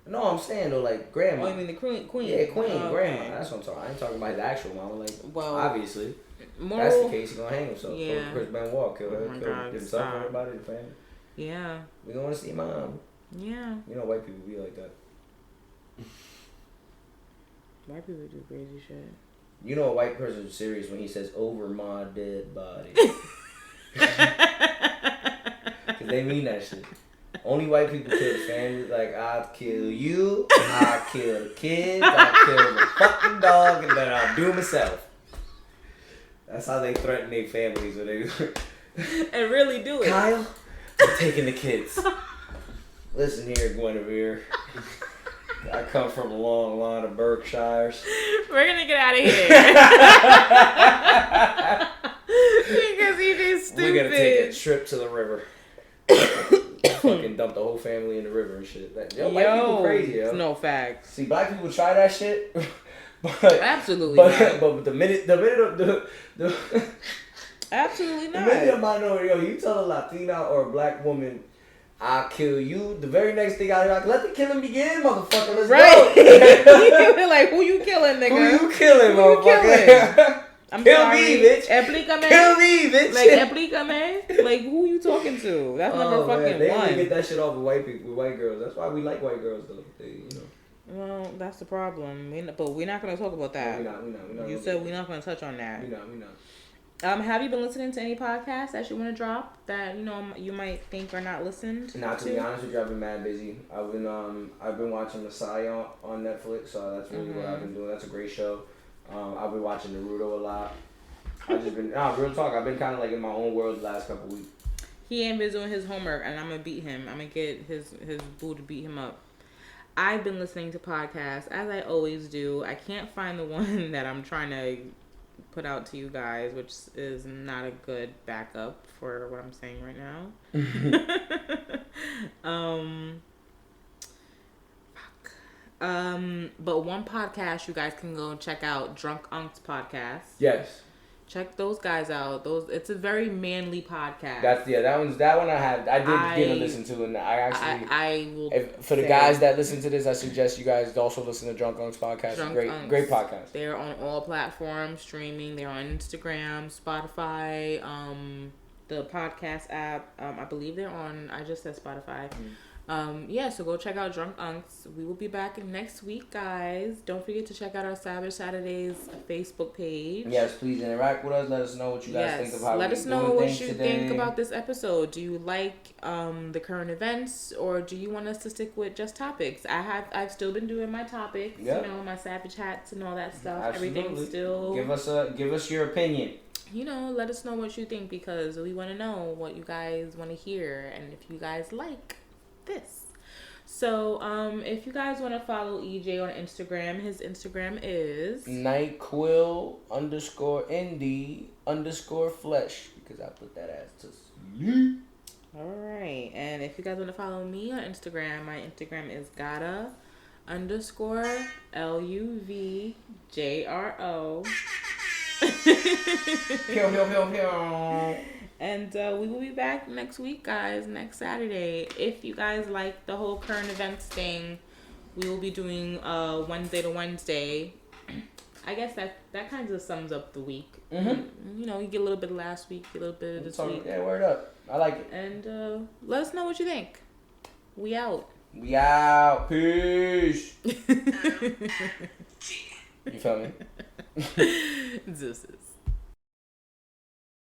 No, I'm saying though, like grandma. Oh, you mean the queen? Yeah, queen, grandma. Okay. That's what I'm talking. I ain't talking about his actual mama. Like, well, obviously, moral, that's the case. He's gonna hang himself. Yeah. Chris Benoit kill her, kill God, himself, stop. everybody, the family. Yeah. We gonna see mom. Yeah. You know, white people be like that. White people do crazy shit. You know, a white person's serious when he says "over my dead body," because they mean that shit. Only white people kill the family. Like, I'll kill you, I'll kill the kids, I'll kill the fucking dog, and then I'll do it myself. That's how they threaten their families. When they and really do it. Kyle, I'm taking the kids. Listen here, Guinevere. I come from a long line of Berkshires. We're gonna get out of here. Because you just stupid. We're gonna take a trip to the river. Fucking dump the whole family in the river and shit. White people crazy, yo. No facts. See, black people try that shit, but absolutely but the minute absolutely not. The minute a minority, you tell a Latina or a black woman, I'll kill you, the very next thing I like, let the killing begin, motherfucker. Let's go. Like, who you killing, nigga? Who you killing, motherfucker? Kill me, bitch. Explícame. Kill me, bitch. Like, explícame. Like, who you talking to? That's number fucking they one. only get that shit off with white people, with white girls. That's why we like white girls, though. Well, that's the problem. But we're not going to talk about that. No, we're not. You said we're not going to touch on that. We're not. Have you been listening to any podcasts that you want to drop that you might think are not listened to? Not to be honest with you, I've been mad busy. I've been watching Messiah on Netflix, so that's really what I've been doing. That's a great show. I've been watching Naruto a lot. I've just been real talk. I've been kind of like in my own world the last couple weeks. He ain't been doing his homework, and I'm gonna beat him. I'm gonna get his boo to beat him up. I've been listening to podcasts, as I always do. I can't find the one that I'm trying to put out to you guys, which is not a good backup for what I'm saying right now. But one podcast you guys can go and check out, Drunk Unks podcast. Yes. Check those guys out. It's a very manly podcast. That one I did give a listen to, and I actually I will for the guys that listen to this, I suggest you guys also listen to Drunk Unks podcast. Great podcast. They're on all platforms streaming. They're on Instagram, Spotify, the podcast app. I believe they're on. I just said Spotify. So go check out Drunk Unks. We will be back next week, guys. Don't forget to check out our Savage Saturdays Facebook page. Yes, please interact with us. Let us know what you guys think of how let us know what you think about this episode. Do you like the current events, or do you want us to stick with just topics? I've still been doing my topics, my Savage hats and all that stuff. Absolutely. Everything's still give us your opinion. Let us know what you think, because we want to know what you guys want to hear and if you guys like this. So if you guys want to follow EJ on Instagram, his Instagram is NightQuill_ND_flesh, because I put that as to sleep. Alright, and if you guys want to follow me on Instagram, my Instagram is Gata_LUVJRO. And we will be back next week, guys, next Saturday. If you guys like the whole current events thing, we will be doing Wednesday to Wednesday. I guess that kind of sums up the week. Mm-hmm. You get a little bit of last week, a little bit of this week. Yeah, word up. I like it. And let us know what you think. We out. We out. Peace. You feel me? Deuces.